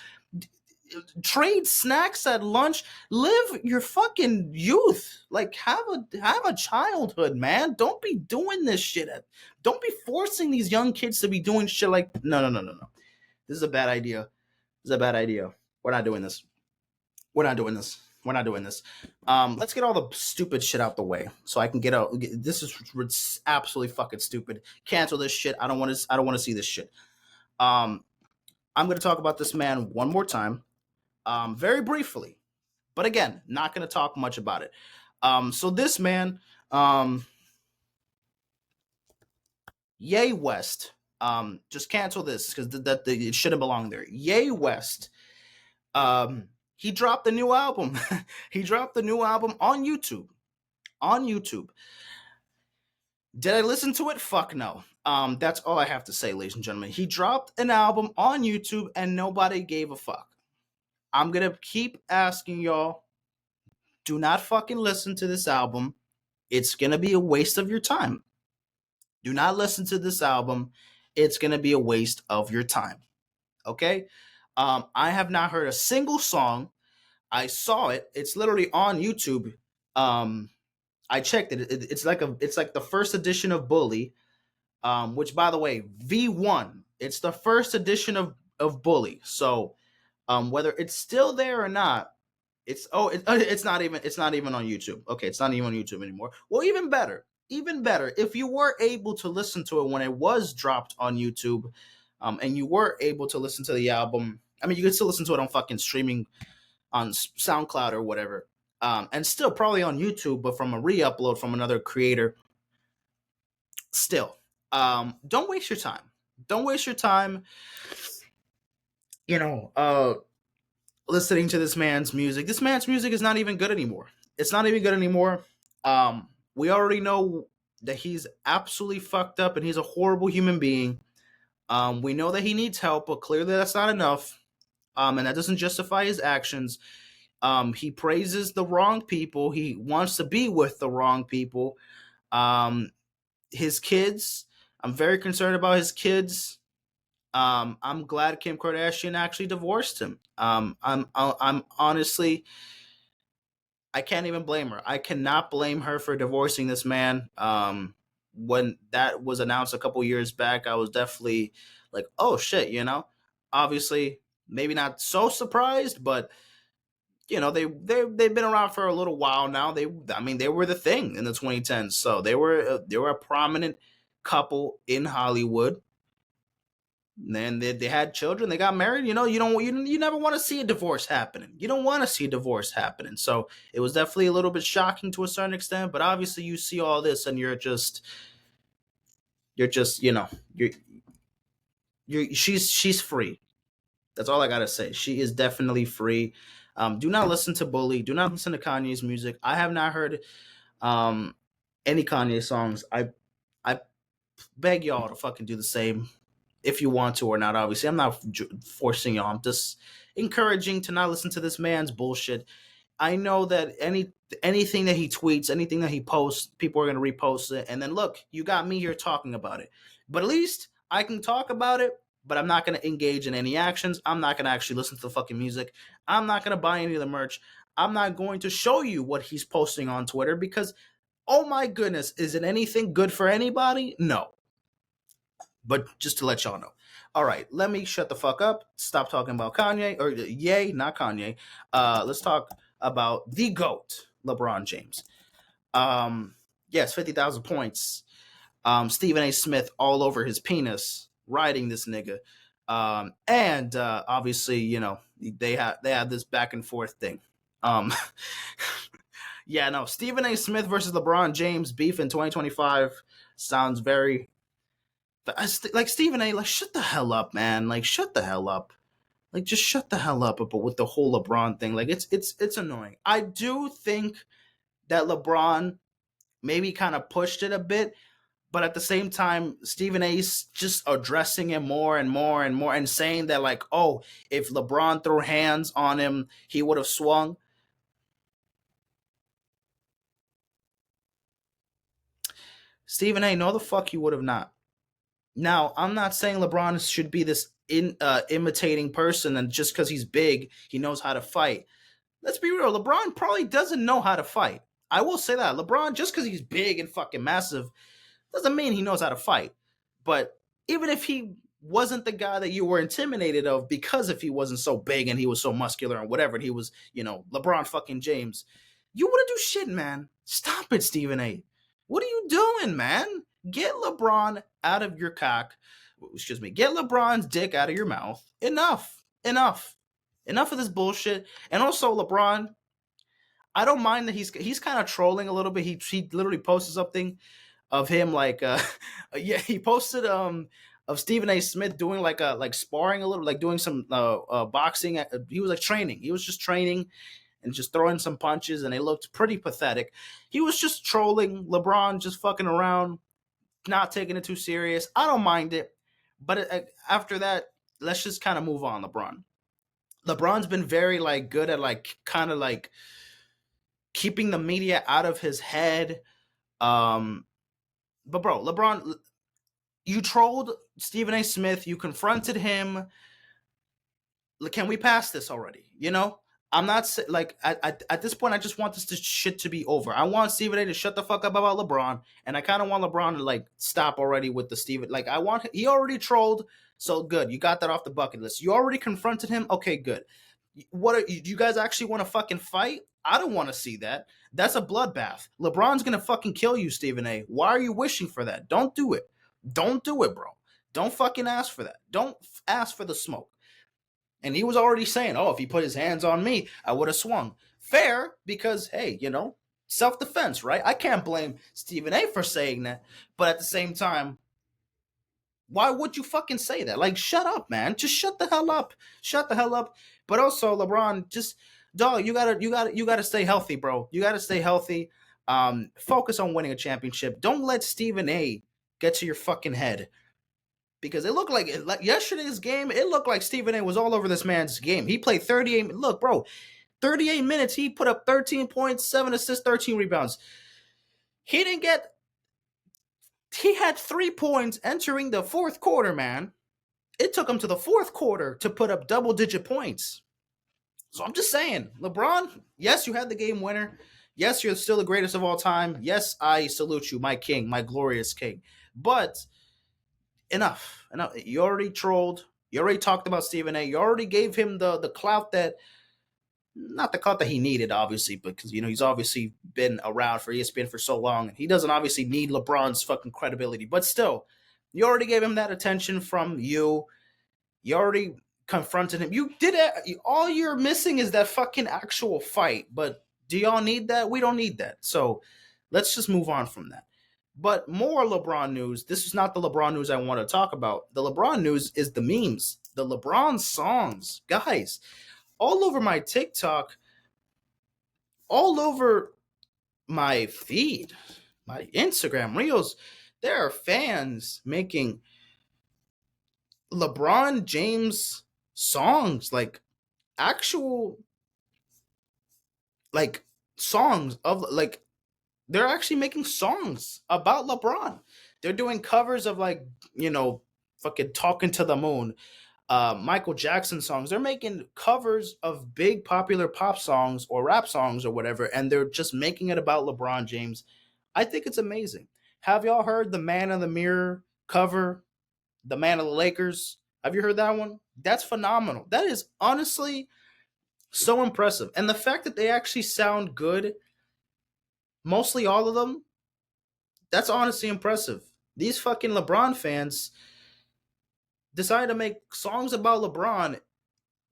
Trade snacks at lunch. Live your fucking youth. Like, have a childhood, man. Don't be doing this shit. Don't be forcing these young kids to be doing shit like. No. This is a bad idea. This is a bad idea. We're not doing this. We're not doing this. We're not doing this. Let's get all the stupid shit out the way so I can get out. This is absolutely fucking stupid. Cancel this shit. I don't want to. I don't want to see this shit. I'm going to talk about this man one more time, very briefly, but again, not going to talk much about it. So this man, Ye West. Just cancel this because it shouldn't belong there. Ye West. He dropped a new album. He dropped a new album on YouTube. On YouTube. Did I listen to it? Fuck no. That's all I have to say, ladies and gentlemen. He dropped an album on YouTube and nobody gave a fuck. I'm gonna keep asking y'all, do not fucking listen to this album. It's gonna be a waste of your time. Do not listen to this album. It's gonna be a waste of your time. Okay? I have not heard a single song. I saw it. It's literally on YouTube. I checked it. It's like the first edition of Bully, which, by the way, V1. It's the first edition of Bully. So whether it's still there or not, it's not even on YouTube. Okay, it's not even on YouTube anymore. Well, even better. Even better, if you were able to listen to it when it was dropped on YouTube, and you were able to listen to the album. I mean, you could still listen to it on fucking streaming on SoundCloud or whatever, and still probably on YouTube, but from a re-upload from another creator. Still, don't waste your time. Don't waste your time. You know, listening to this man's music. This man's music is not even good anymore. It's not even good anymore. We already know that he's absolutely fucked up and he's a horrible human being. We know that he needs help, but clearly that's not enough. And that doesn't justify his actions. He praises the wrong people. He wants to be with the wrong people. His kids, I'm very concerned about his kids. I'm glad Kim Kardashian actually divorced him. I'm honestly, I can't even blame her. I cannot blame her for divorcing this man. When that was announced a couple years back, I was definitely like, oh shit, you know. Obviously, maybe not so surprised, but you know they've been around for a little while now. They were the thing in the 2010s, so they were a prominent couple in Hollywood. And then they had children, they got married. You know, you never want to see a divorce happening. You don't want to see a divorce happening. So it was definitely a little bit shocking to a certain extent. But obviously, you see all this, and you're just she's free. That's all I gotta say. She is definitely free. Do not listen to Bully. Do not listen to Kanye's music. I have not heard um, any Kanye songs. I beg y'all to fucking do the same if you want to or not. Obviously, I'm not forcing y'all. I'm just encouraging to not listen to this man's bullshit. I know that anything that he tweets, anything that he posts, people are gonna repost it, and then look, you got me here talking about it. But at least I can talk about it. But I'm not gonna engage in any actions. I'm not gonna actually listen to the fucking music. I'm not gonna buy any of the merch. I'm not going to show you what he's posting on Twitter because, oh my goodness, is it anything good for anybody? No. But just to let y'all know. All right, let me shut the fuck up. Stop talking about Kanye, or yay, not Kanye. Let's talk about the GOAT, LeBron James. Yes, 50,000 points. Stephen A. Smith all over his penis, riding this nigga. And obviously, you know, they have this back and forth thing. Yeah, no, Stephen A. Smith versus LeBron James beef in 2025 sounds very like Stephen A. Like, shut the hell up, man. Like, shut the hell up. Like, just shut the hell up. But with the whole LeBron thing, like, it's annoying. I do think that LeBron maybe kind of pushed it a bit, but at the same time, Stephen A's just addressing him more and more and more and saying that, like, oh, if LeBron threw hands on him, he would have swung. Stephen A, no the fuck you would have not. Now, I'm not saying LeBron should be this imitating person and just because he's big, he knows how to fight. Let's be real, LeBron probably doesn't know how to fight. I will say that. LeBron, just because he's big and fucking massive, doesn't mean he knows how to fight. But even if he wasn't the guy that you were intimidated of because if he wasn't so big and he was so muscular and whatever, and he was, you know, LeBron fucking James, you wouldn't do shit, man. Stop it, Stephen A. What are you doing, man? Get LeBron out of your cock. Excuse me. Get LeBron's dick out of your mouth. Enough. Enough. Enough of this bullshit. And also, LeBron, I don't mind that he's kind of trolling a little bit. He literally posted something of him like yeah, he posted of Stephen A. Smith doing like sparring a little, like doing some boxing. He was like training. He was just training and just throwing some punches, and it looked pretty pathetic. He was just trolling LeBron, just fucking around, not taking it too serious. I don't mind it, but after that, let's just kind of move on. LeBron's been very like good at like kind of like keeping the media out of his head. But bro, LeBron, you trolled Stephen A. Smith. You confronted him. Can we pass this already? You know, I'm not like at this point. I just want this shit to be over. I want Stephen A. to shut the fuck up about LeBron, and I kind of want LeBron to like stop already with the Stephen. Like he already trolled, so good. You got that off the bucket list. You already confronted him. Okay, good. Do you guys actually want to fucking fight? I don't want to see that. That's a bloodbath. LeBron's gonna fucking kill you, Stephen A. Why are you wishing for that? Don't do it. Don't do it, bro. Don't fucking ask for that. Don't ask for the smoke. And he was already saying, oh, if he put his hands on me, I would have swung. Fair, because, hey, self defense, right? I can't blame Stephen A for saying that. But at the same time, why would you fucking say that? Like, shut up, man. Just shut the hell up. Shut the hell up. But also, LeBron, just dog, you gotta stay healthy, bro. You gotta stay healthy. Focus on winning a championship. Don't let Stephen A get to your fucking head. Because it looked like yesterday's game, it looked like Stephen A was all over this man's game. He played 38. Look, bro, 38 minutes. He put up 13 points, 7 assists, 13 rebounds. He didn't get. He had 3 points entering the fourth quarter, man. It took him to the fourth quarter to put up double-digit points. So I'm just saying, LeBron, yes, you had the game winner. Yes, you're still the greatest of all time. Yes, I salute you, my king, my glorious king. But enough. You already trolled. You already talked about Stephen A. You already gave him the clout that, not the clout that he needed, obviously, because he's obviously been around for ESPN for so long, and he doesn't obviously need LeBron's fucking credibility. But still, you already gave him that attention from you. You already confronted him. You did it. All you're missing is that fucking actual fight. But do y'all need that? We don't need that. So let's just move on from that. But more LeBron news. This is not the LeBron news I want to talk about. The LeBron news is the memes, the LeBron songs. Guys, all over my TikTok, all over my feed, my Instagram Reels, there are fans making LeBron James songs, like actual, like songs of, like, they're actually making songs about LeBron. They're doing covers of, like, fucking Talking to the Moon, Michael Jackson songs. They're making covers of big popular pop songs or rap songs or whatever, and they're just making it about LeBron James. I think it's amazing. Have y'all heard the Man in the Mirror cover, the Man of the Lakers? Have you heard that one? That's phenomenal. That is honestly so impressive. And the fact that they actually sound good, mostly all of them, that's honestly impressive. These fucking LeBron fans decided to make songs about LeBron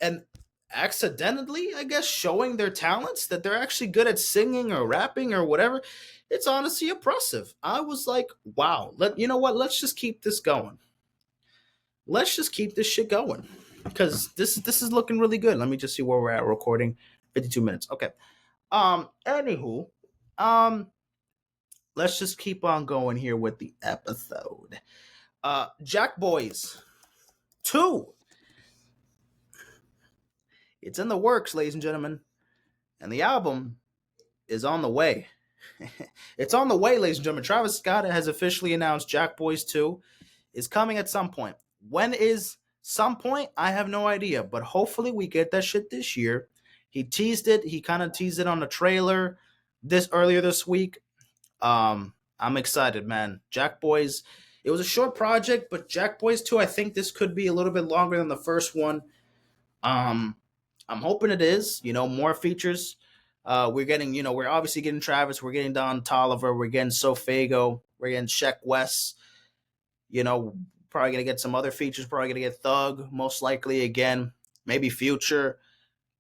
and accidentally, I guess, showing their talents, that they're actually good at singing or rapping or whatever. It's honestly impressive. I was like, wow, you know what? Let's just keep this going. Let's just keep this shit going. Because this is looking really good. Let me just see where we're at recording. 52 minutes. Okay. Anywho, let's just keep on going here with the episode. Jack Boys 2. It's in the works, ladies and gentlemen. And the album is on the way. It's on the way, ladies and gentlemen. Travis Scott has officially announced Jack Boys 2 is coming at some point. When is some point? I have no idea. But hopefully we get that shit this year. He teased it. He kind of teased it on the trailer earlier this week. I'm excited, man. Jack Boys. It was a short project, but Jack Boys 2, I think this could be a little bit longer than the first one. I'm hoping it is, more features. We're getting, we're obviously getting Travis, we're getting Don Tolliver, we're getting Sofago, we're getting Sheck West, probably gonna get some other features, probably gonna get Thug, most likely again, maybe Future.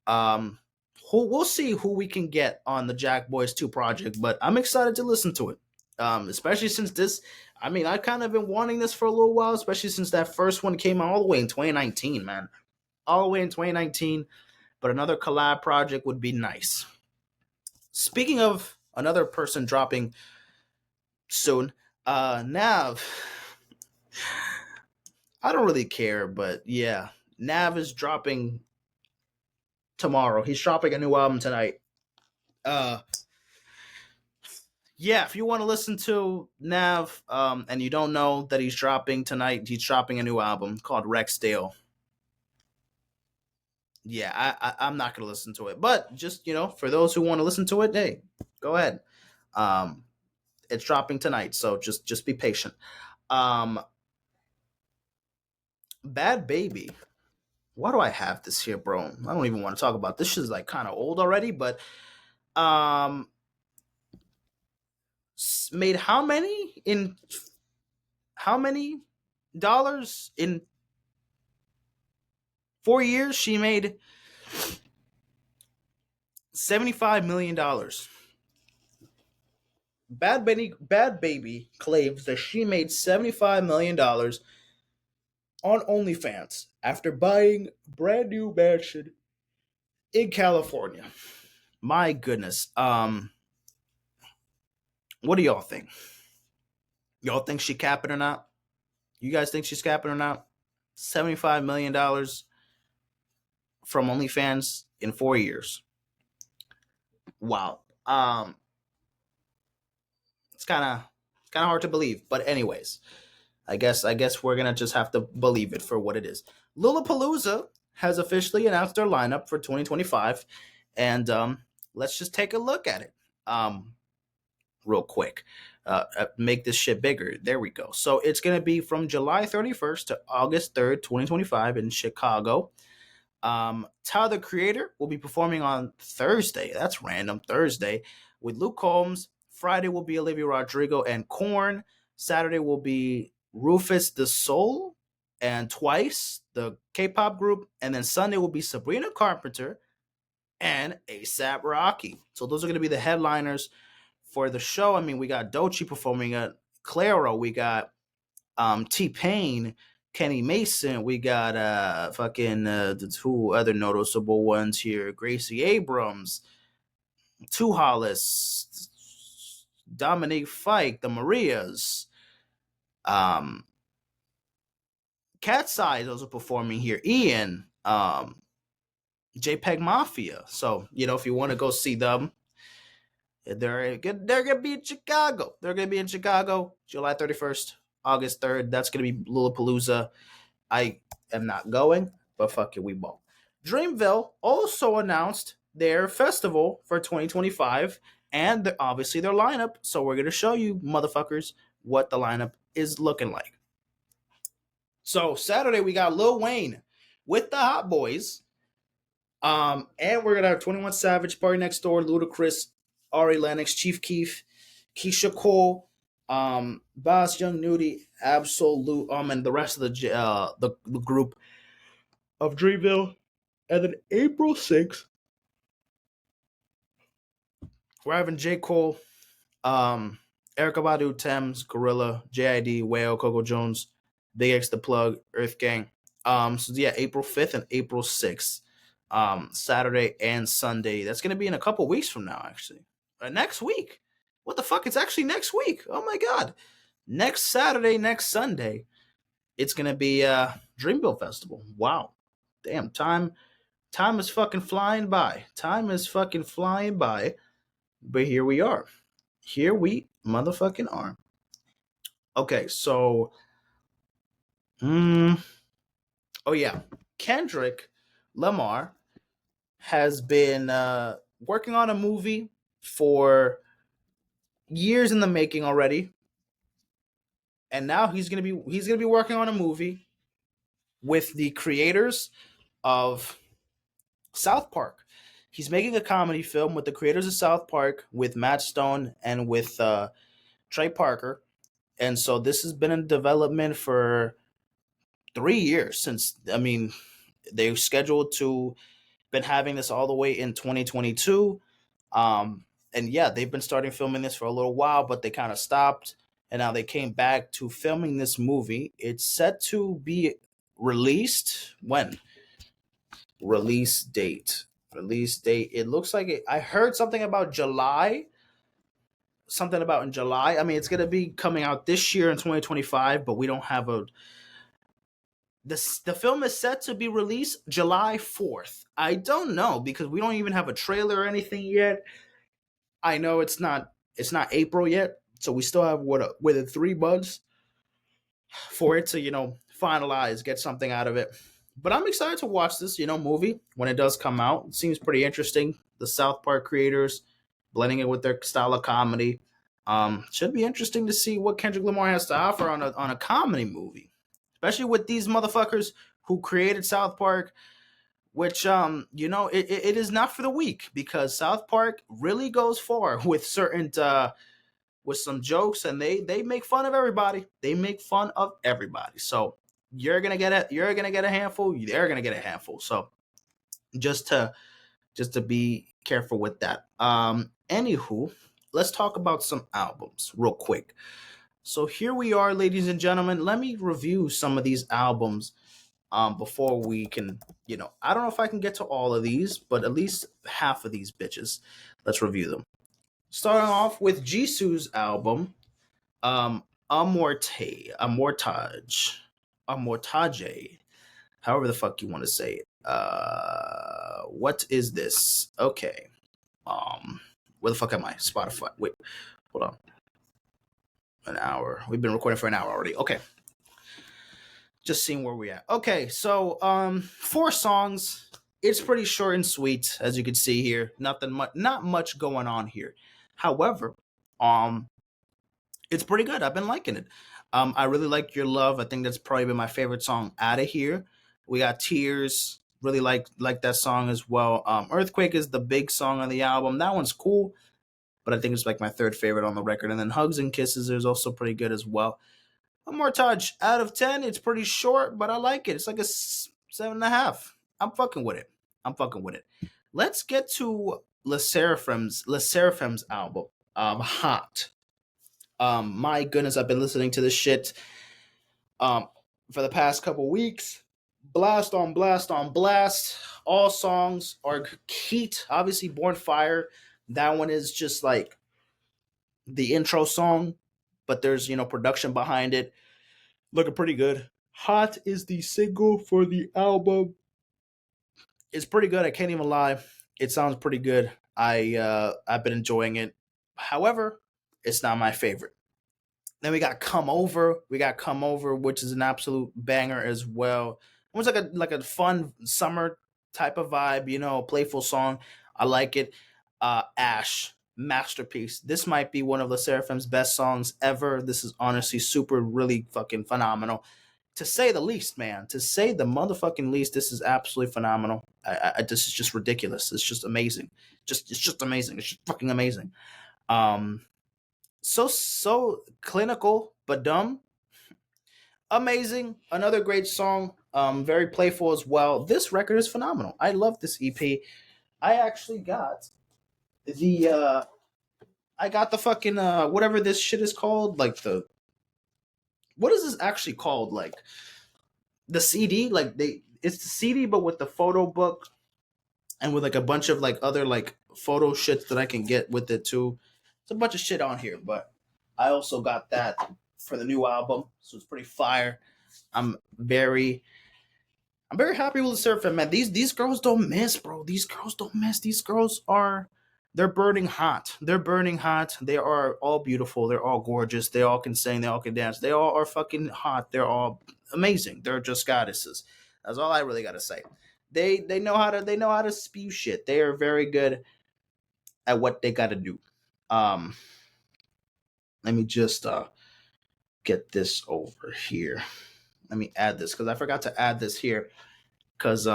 We'll see who we can get on the Jack Boys 2 project, but I'm excited to listen to it. Especially since this, I kind of been wanting this for a little while, especially since that first one came out all the way in 2019, man. All the way in 2019. But another collab project would be nice. Speaking of another person dropping soon, Nav. I don't really care, but yeah, Nav is dropping tomorrow. He's dropping a new album tonight. Yeah, if you want to listen to Nav, and you don't know that he's dropping tonight, he's dropping a new album called Rexdale. Yeah, I'm not gonna listen to it, but just for those who want to listen to it, hey, go ahead. It's dropping tonight, so just be patient. Bhad Bhabie. Why do I have this here, bro? I don't even want to talk about this. Shit is like kind of old already, but made how many dollars in 4 years, she made $75 million. Bad Baby claims that she made $75 million on OnlyFans after buying brand new mansion in California. My goodness. What do y'all think? Y'all think she capping or not? You guys think she's capping or not? $75 million from OnlyFans in 4 years. Wow. It's kind of hard to believe, but anyways, I guess we're gonna just have to believe it for what it is. Lollapalooza has officially announced their lineup for 2025, and let's just take a look at it real quick. Make this shit bigger. There we go. So it's gonna be from July 31st to August 3rd, 2025 in Chicago. Tyler the Creator will be performing on Thursday. That's random. Thursday with Luke Combs. Friday will be Olivia Rodrigo and Korn. Saturday will be Rufus the Soul and Twice, the K-pop group. And then Sunday will be Sabrina Carpenter and A$AP Rocky. So those are going to be the headliners for the show. I mean, we got Doechii performing at Claro. We got T-Pain, Kenny Mason. We got the two other noticeable ones here. Gracie Abrams, Two Hollis, Dominique Fike, the Marias, Cat's Eye, those are performing here. Ian, JPEG Mafia. So, if you want to go see them, they're gonna be in Chicago. They're gonna be in Chicago, July 31st, August 3rd. That's gonna be Lollapalooza. I am not going, but fuck it, we won't. Dreamville also announced their festival for 2025 and obviously their lineup. So we're going to show you motherfuckers what the lineup is looking like. So Saturday we got Lil Wayne with the Hot Boys. And we're going to have 21 Savage, Party Next Door, Ludacris, Ari Lennox, Chief Keef, Keisha Cole, Boss Young Nudie, Absolute, and the rest of the group of Dreamville. And then April 6th, we're having J. Cole, Erykah Badu, Thames, Gorilla, JID, Whale, Coco Jones, Big X The Plug, Earth Gang. So yeah, April 5th and April 6th. Saturday and Sunday. That's gonna be in a couple weeks from now, actually. Next week. What the fuck? It's actually next week. Oh my god. Next Saturday, next Sunday, it's gonna be Dreamville Festival. Wow. Damn, time is fucking flying by. Time is fucking flying by. But here we are. Here we motherfucking are. Okay, so oh yeah. Kendrick Lamar has been working on a movie for years in the making already. And now he's gonna be working on a movie with the creators of South Park. He's making a comedy film with the creators of South Park, with Matt Stone and with Trey Parker. And so this has been in development for 3 years since, they've scheduled to been having this all the way in 2022. And yeah, they've been starting filming this for a little while, but they kind of stopped. And now they came back to filming this movie. It's set to be released when? Release date. It looks like it. I heard something about July. Something about in July. I mean, it's going to be coming out this year in 2025, but we don't have a. The film is set to be released July 4th. I don't know because we don't even have a trailer or anything yet. I know it's not April yet, so we still have within 3 months for it to finalize, get something out of it. But I'm excited to watch this movie when it does come out. It seems pretty interesting. The South Park creators blending it with their style of comedy. Should be interesting to see what Kendrick Lamar has to offer on a comedy movie, especially with these motherfuckers who created South Park. Which it is not for the weak, because South Park really goes far with certain with some jokes, and they make fun of everybody. So you're gonna get it. You're gonna get a handful. They're gonna get a handful. So just to be careful with that. Anywho, let's talk about some albums real quick. So here we are, ladies and gentlemen. Let me review some of these albums before we can, I don't know if I can get to all of these, but at least half of these bitches. Let's review them. Starting off with Jisoo's album, Amortage, however the fuck you want to say it. What is this? Okay. Where the fuck am I? Spotify. Wait, hold on. An hour. We've been recording for an hour already. Okay. Just seeing where we at. Okay, so 4 songs. It's pretty short and sweet, as you can see here. Not much going on here. However, it's pretty good. I've been liking it. I really like Your Love. I think that's probably been my favorite song out of here. We got Tears. Really like that song as well. Earthquake is the big song on the album. That one's cool, but I think it's like my third favorite on the record. And then Hugs and Kisses is also pretty good as well. Amortage out of 10. It's pretty short, but I like it. It's like a 7.5. I'm fucking with it. Let's get to Le Seraphim's album. Hot. My goodness, I've been listening to this shit for the past couple weeks. Blast on blast on blast. All songs are heat. Obviously, Born Fire. That one is just like the intro song, but there's production behind it. Looking pretty good. Hot is the single for the album. It's pretty good. I can't even lie. It sounds pretty good. I've been enjoying it. However, it's not my favorite. Then we got Come Over. Which is an absolute banger as well. It was like a fun summer type of vibe, playful song. I like it. Ash, masterpiece. This might be one of the Seraphim's best songs ever. This is honestly super, really fucking phenomenal. To say the least, man. To say the motherfucking least, this is absolutely phenomenal. This is just ridiculous. It's just amazing. It's just amazing. It's just fucking amazing. So clinical but dumb. Amazing. Another great song. Very playful as well. This record is phenomenal. I love this EP. I actually got the fucking whatever this shit is called, like what is this actually called? Like the CD, it's the CD but with the photo book and with like a bunch of like other like photo shits that I can get with it too. It's a bunch of shit on here, but I also got that for the new album, so it's pretty fire. I'm very happy with the Seraphim, man. These girls don't miss, bro. These girls don't miss. They're burning hot. They are all beautiful. They're all gorgeous. They all can sing. They all can dance. They all are fucking hot. They're all amazing. They're just goddesses. That's all I really gotta say. They know how to spew shit. They are very good at what they gotta do. Let me just get this over here. Let me add this because I forgot to add this here because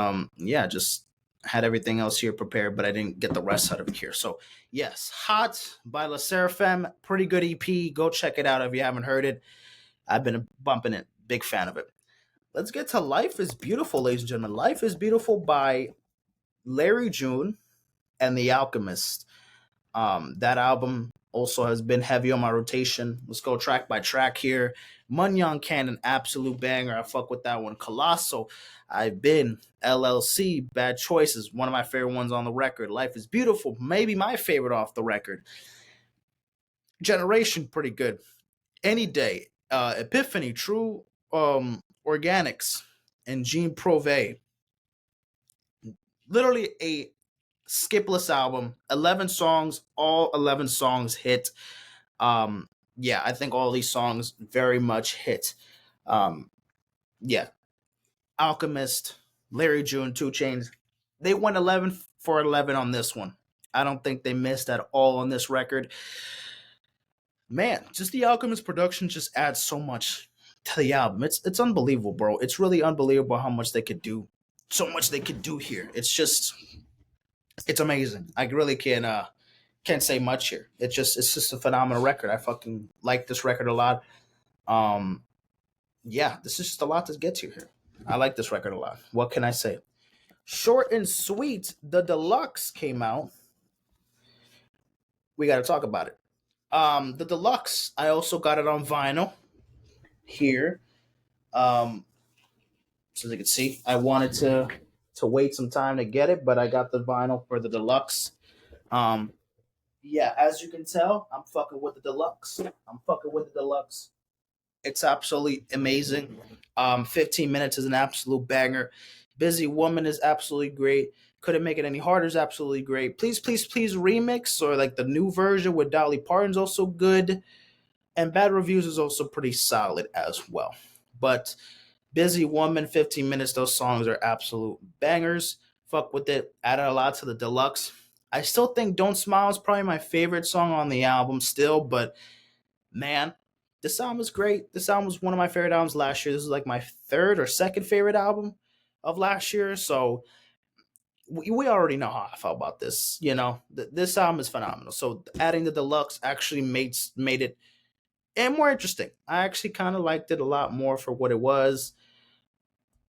just had everything else here prepared, but I didn't get the rest out of it here. So yes, Hot by La Seraphim, pretty good EP. Go check it out if you haven't heard it. I've been bumping it, big fan of it. Let's get to Life is Beautiful, ladies and gentlemen. Life is Beautiful by Larry June and The Alchemist. That album also has been heavy on my rotation. Let's go track by track here. Munyon Cannon, absolute banger. I fuck with that one. Colossal, I've been. LLC, Bad Choices, one of my favorite ones on the record. Life is Beautiful, maybe my favorite off the record. Generation, pretty good. Any Day, Epiphany, True Organics, and Jean Prove. Literally a skipless album. 11 songs, all 11 songs hit. I think all these songs very much hit. Alchemist, Larry June, 2 Chainz, they went 11 for 11 on this one. I don't think they missed at all on this record. Man, just the Alchemist production just adds so much to the album. It's unbelievable, bro. It's really unbelievable how much they could do. So much they could do here. It's amazing. I really can't say much here. It's just a phenomenal record. I fucking like this record a lot. Yeah, this is just a lot to get to here. I like this record a lot. What can I say? Short and sweet, the deluxe came out. We got to talk about it. The deluxe, I also got it on vinyl here. Um, so as you can see, I wanted to wait some time to get it, but I got the vinyl for the deluxe. Um, yeah, as you can tell, I'm fucking with the deluxe. I'm fucking with the deluxe. It's absolutely amazing. 15 minutes is an absolute banger. Busy Woman is absolutely great. Couldn't make it any harder is absolutely great. Please, please, please remix or like the new version with Dolly Parton's also good. And Bad Reviews is also pretty solid as well. But Busy Woman, 15 minutes, those songs are absolute bangers. Fuck with it. Added a lot to the deluxe. I still think Don't Smile is probably my favorite song on the album still, but man, this album is great. This album was one of my favorite albums last year. This is like my third or second favorite album of last year. So we already know how I felt about this. You know, this album is phenomenal. So adding the deluxe actually made it and more interesting. I actually kind of liked it a lot more for what it was.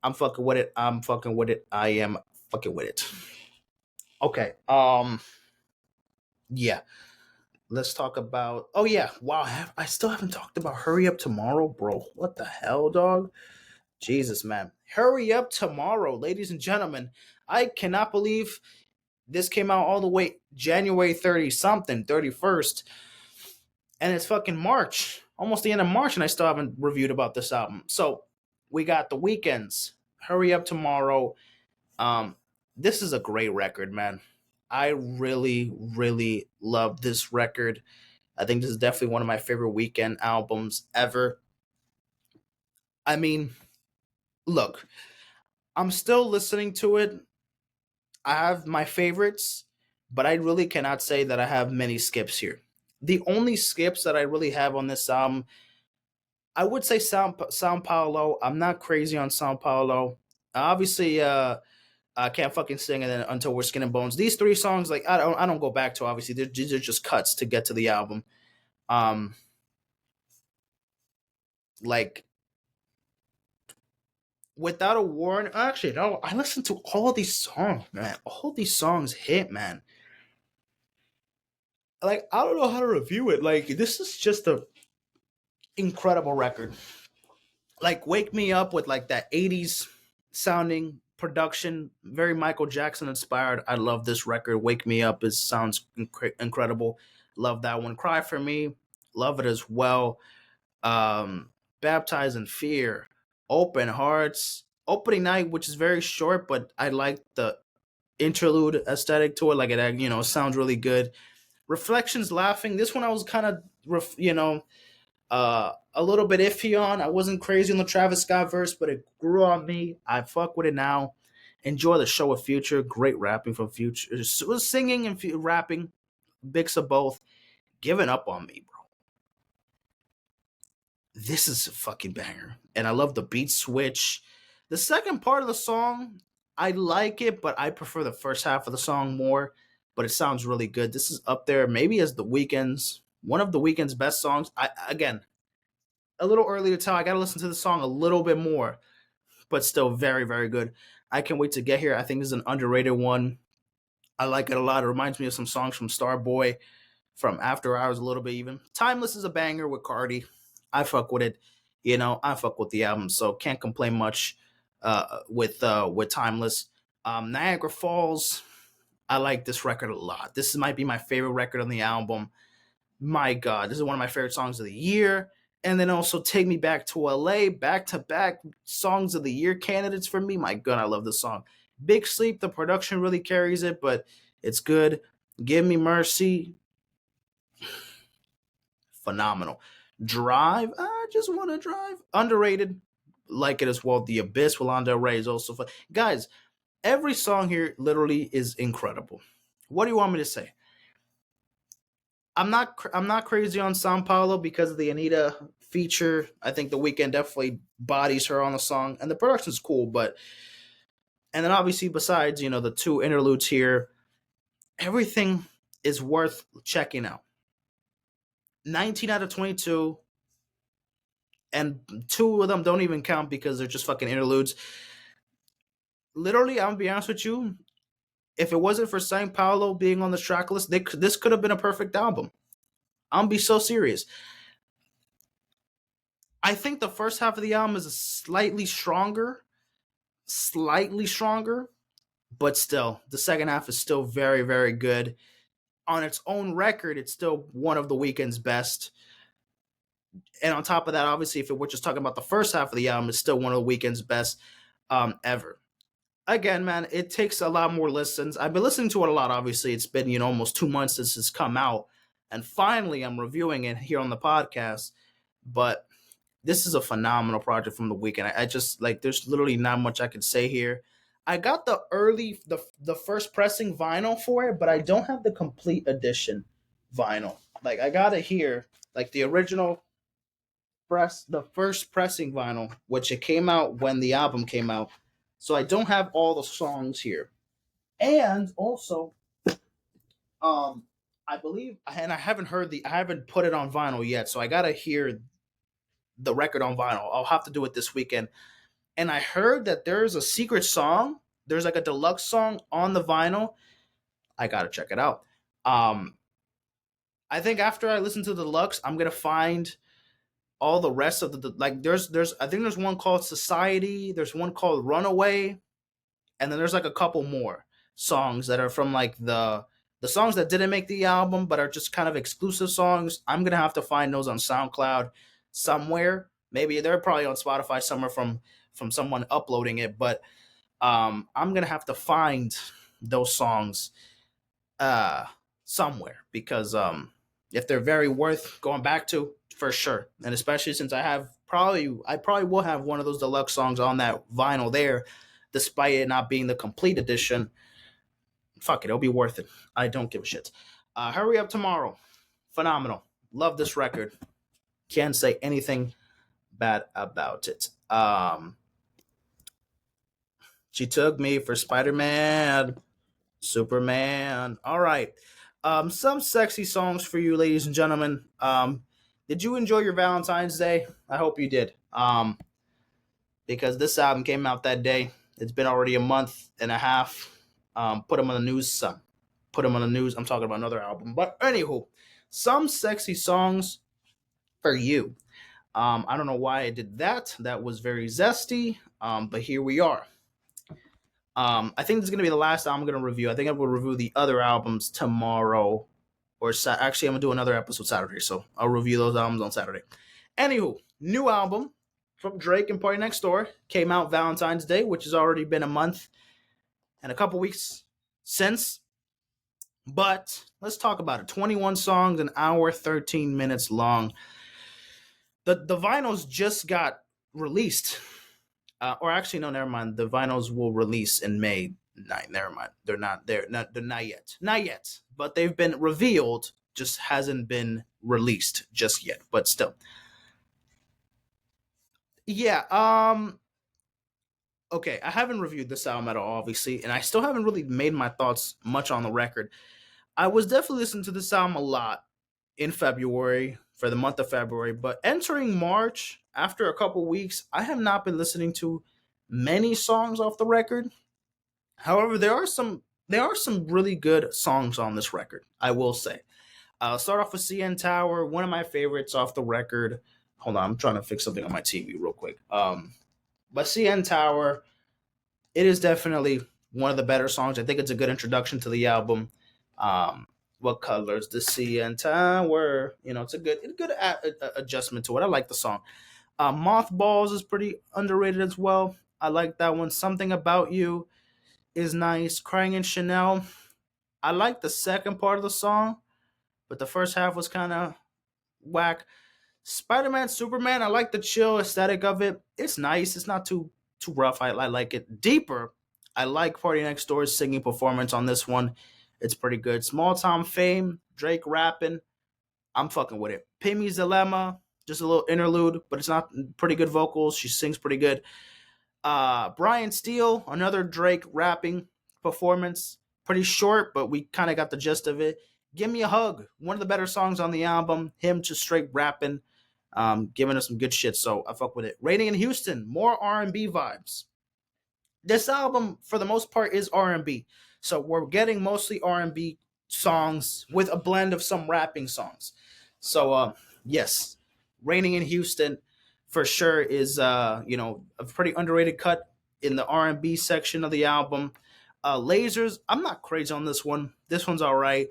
I'm fucking with it. I'm fucking with it. I am fucking with it. Okay. Yeah. Let's talk about. Oh yeah. Wow. I still haven't talked about Hurry Up Tomorrow, bro. What the hell, dog? Jesus, man. Hurry Up Tomorrow, ladies and gentlemen. I cannot believe this came out all the way January 30 something, 31st, and it's fucking March, almost the end of March, and I still haven't reviewed about this album. So we got the weekends. Hurry Up Tomorrow. Um, this is a great record, man. I really, really love this record. I think this is definitely one of my favorite weekend albums ever. I mean, look, I'm still listening to it. I have my favorites, but I really cannot say that I have many skips here. The only skips that I really have on this album, I would say Sao Paulo. I'm not crazy on Sao Paulo. Obviously, I can't fucking sing and then until we're skin and bones. These three songs, like I don't go back to. Obviously, these are just cuts to get to the album. Um, like Without a Warning. Actually, no. I listened to all these songs, man. All these songs hit, man. Like I don't know how to review it. Like this is just a incredible record. Like Wake Me Up with like that 80s sounding production, very Michael Jackson inspired. I love this record. Wake Me Up is sounds incredible. Love that one. Cry for Me, love it as well. Baptized in Fear, Open Hearts, Opening Night, which is very short, but I like the interlude aesthetic to it. Like it, sounds really good. Reflections, Laughing. This one I was kind of, a little bit iffy on. I wasn't crazy on the Travis Scott verse, but it grew on me. I fuck with it now. Enjoy the show with Future. Great rapping from Future. Was singing and rapping, mix of both. Giving up on me, bro. This is a fucking banger, and I love the beat switch. The second part of the song, I like it, but I prefer the first half of the song more. But it sounds really good. This is up there, maybe as the Weeknd's one of the Weeknd's best songs. I again, a little early to tell. I got to listen to the song a little bit more, but still very, very good. I can't wait to get here. I think this is an underrated one. I like it a lot. It reminds me of some songs from Starboy, from After Hours a little bit even. Timeless is a banger with Cardi. I fuck with it. I fuck with the album, so can't complain much with Timeless. Niagara Falls. I like this record a lot. This might be my favorite record on the album. My God, this is one of my favorite songs of the year. And then also Take Me Back to LA, back to back songs of the year candidates for me. My God, I love this song. Big Sleep, the production really carries it, but it's good. Give Me Mercy, phenomenal. Drive, I just want to drive. Underrated, like it as well. The Abyss with Lana Del Rey is also fun. Guys, every song here literally is incredible. What do you want me to say? I'm not crazy on Sao Paulo because of the Anita feature. I think the Weeknd definitely bodies her on the song, and the production's cool. But and then obviously besides the two interludes here, everything is worth checking out. 19 out of 22. and two of them don't even count because they're just fucking interludes. Literally, I'm gonna be honest with you. If it wasn't for St. Paulo being on the track list, this could have been a perfect album. I'm gonna be so serious. I think the first half of the album is slightly stronger, but still, the second half is still very, very good. On its own record, it's still one of the weekend's best. And on top of that, obviously, if we're just talking about the first half of the album, it's still one of the weekend's best ever. Again, man, it takes a lot more listens. I've been listening to it a lot. Obviously, it's been almost 2 months since it's come out, and finally, I'm reviewing it here on the podcast. But this is a phenomenal project from the weekend. I just like there's literally not much I can say here. I got the first pressing vinyl for it, but I don't have the complete edition vinyl. Like I got it here, like the original the first pressing vinyl, which it came out when the album came out. So I don't have all the songs here. And also, I believe, and I haven't put it on vinyl yet, so I gotta hear the record on vinyl. I'll have to do it this weekend. And I heard that there's a secret song. There's like a deluxe song on the vinyl. I gotta check it out. I think after I listen to the deluxe, I'm gonna find all the rest of the like. There's I think there's one called Society. There's one called Runaway, and then there's like a couple more songs that are from like the songs that didn't make the album but are just kind of exclusive songs. I'm gonna have to find those on SoundCloud somewhere. Maybe they're probably on Spotify somewhere from someone uploading it. But I'm gonna have to find those songs uh, somewhere because if they're very worth going back to, for sure, and especially since I probably will have one of those deluxe songs on that vinyl there, despite it not being the complete edition. Fuck it, it'll be worth it. I don't give a shit. Hurry Up Tomorrow, phenomenal. Love this record. Can't say anything bad about it. She took me for Spider-Man, Superman. All right. Some sexy songs for you, ladies and gentlemen. Did you enjoy your Valentine's Day? I hope you did. Because this album came out that day. It's been already a month and a half. Put them on the news. Put them on the news. I'm talking about another album. But anywho, some sexy songs for you. I don't know why I did that. That was very zesty. But here we are. I think this is going to be the last album I'm going to review. I think I will review the other albums tomorrow. Actually, I'm going to do another episode Saturday. So I'll review those albums on Saturday. Anywho, new album from Drake and Party Next Door came out Valentine's Day, which has already been a month and a couple weeks since. But let's talk about it. 21 songs, an hour, 13 minutes long. The vinyls just got released. Or actually, no, never mind. The vinyls will release in May. Never mind. They're not there. They're not yet. Not yet. But they've been revealed. Just hasn't been released just yet. But still. Yeah. Okay. I haven't reviewed this album at all, obviously, and I still haven't really made my thoughts much on the record. I was definitely listening to this album a lot in February, for the month of February, but entering March, after a couple weeks, I have not been listening to many songs off the record. However, there are some really good songs on this record, I will say. I'll start off with CN Tower, one of my favorites off the record. Hold on, I'm trying to fix something on my TV real quick. But CN Tower, it is definitely one of the better songs. I think it's a good introduction to the album. What colors the CN Tower? It's a good adjustment to it. I like the song. Mothballs is pretty underrated as well. I like that one. Something About You is nice. Crying in Chanel. I like the second part of the song, but the first half was kind of whack. Spider-Man, Superman, I like the chill aesthetic of it. It's nice. It's not too rough. I like it. Deeper, I like Party Next Door's singing performance on this one. It's pretty good. Small Town Fame, Drake rapping. I'm fucking with it. Pimmy's Dilemma, just a little interlude, but it's not pretty good vocals. She sings pretty good. Brian Steele, another Drake rapping performance. Pretty short, but we kind of got the gist of it. Give Me a Hug, one of the better songs on the album. Him just straight rapping. giving us some good shit. So I fuck with it. Rating in Houston, more R&B vibes. This album, for the most part, is R&B. So we're getting mostly R&B songs with a blend of some rapping songs. So yes, Raining in Houston for sure is a pretty underrated cut in the R&B section of the album. Lasers, I'm not crazy on this one. This one's all right.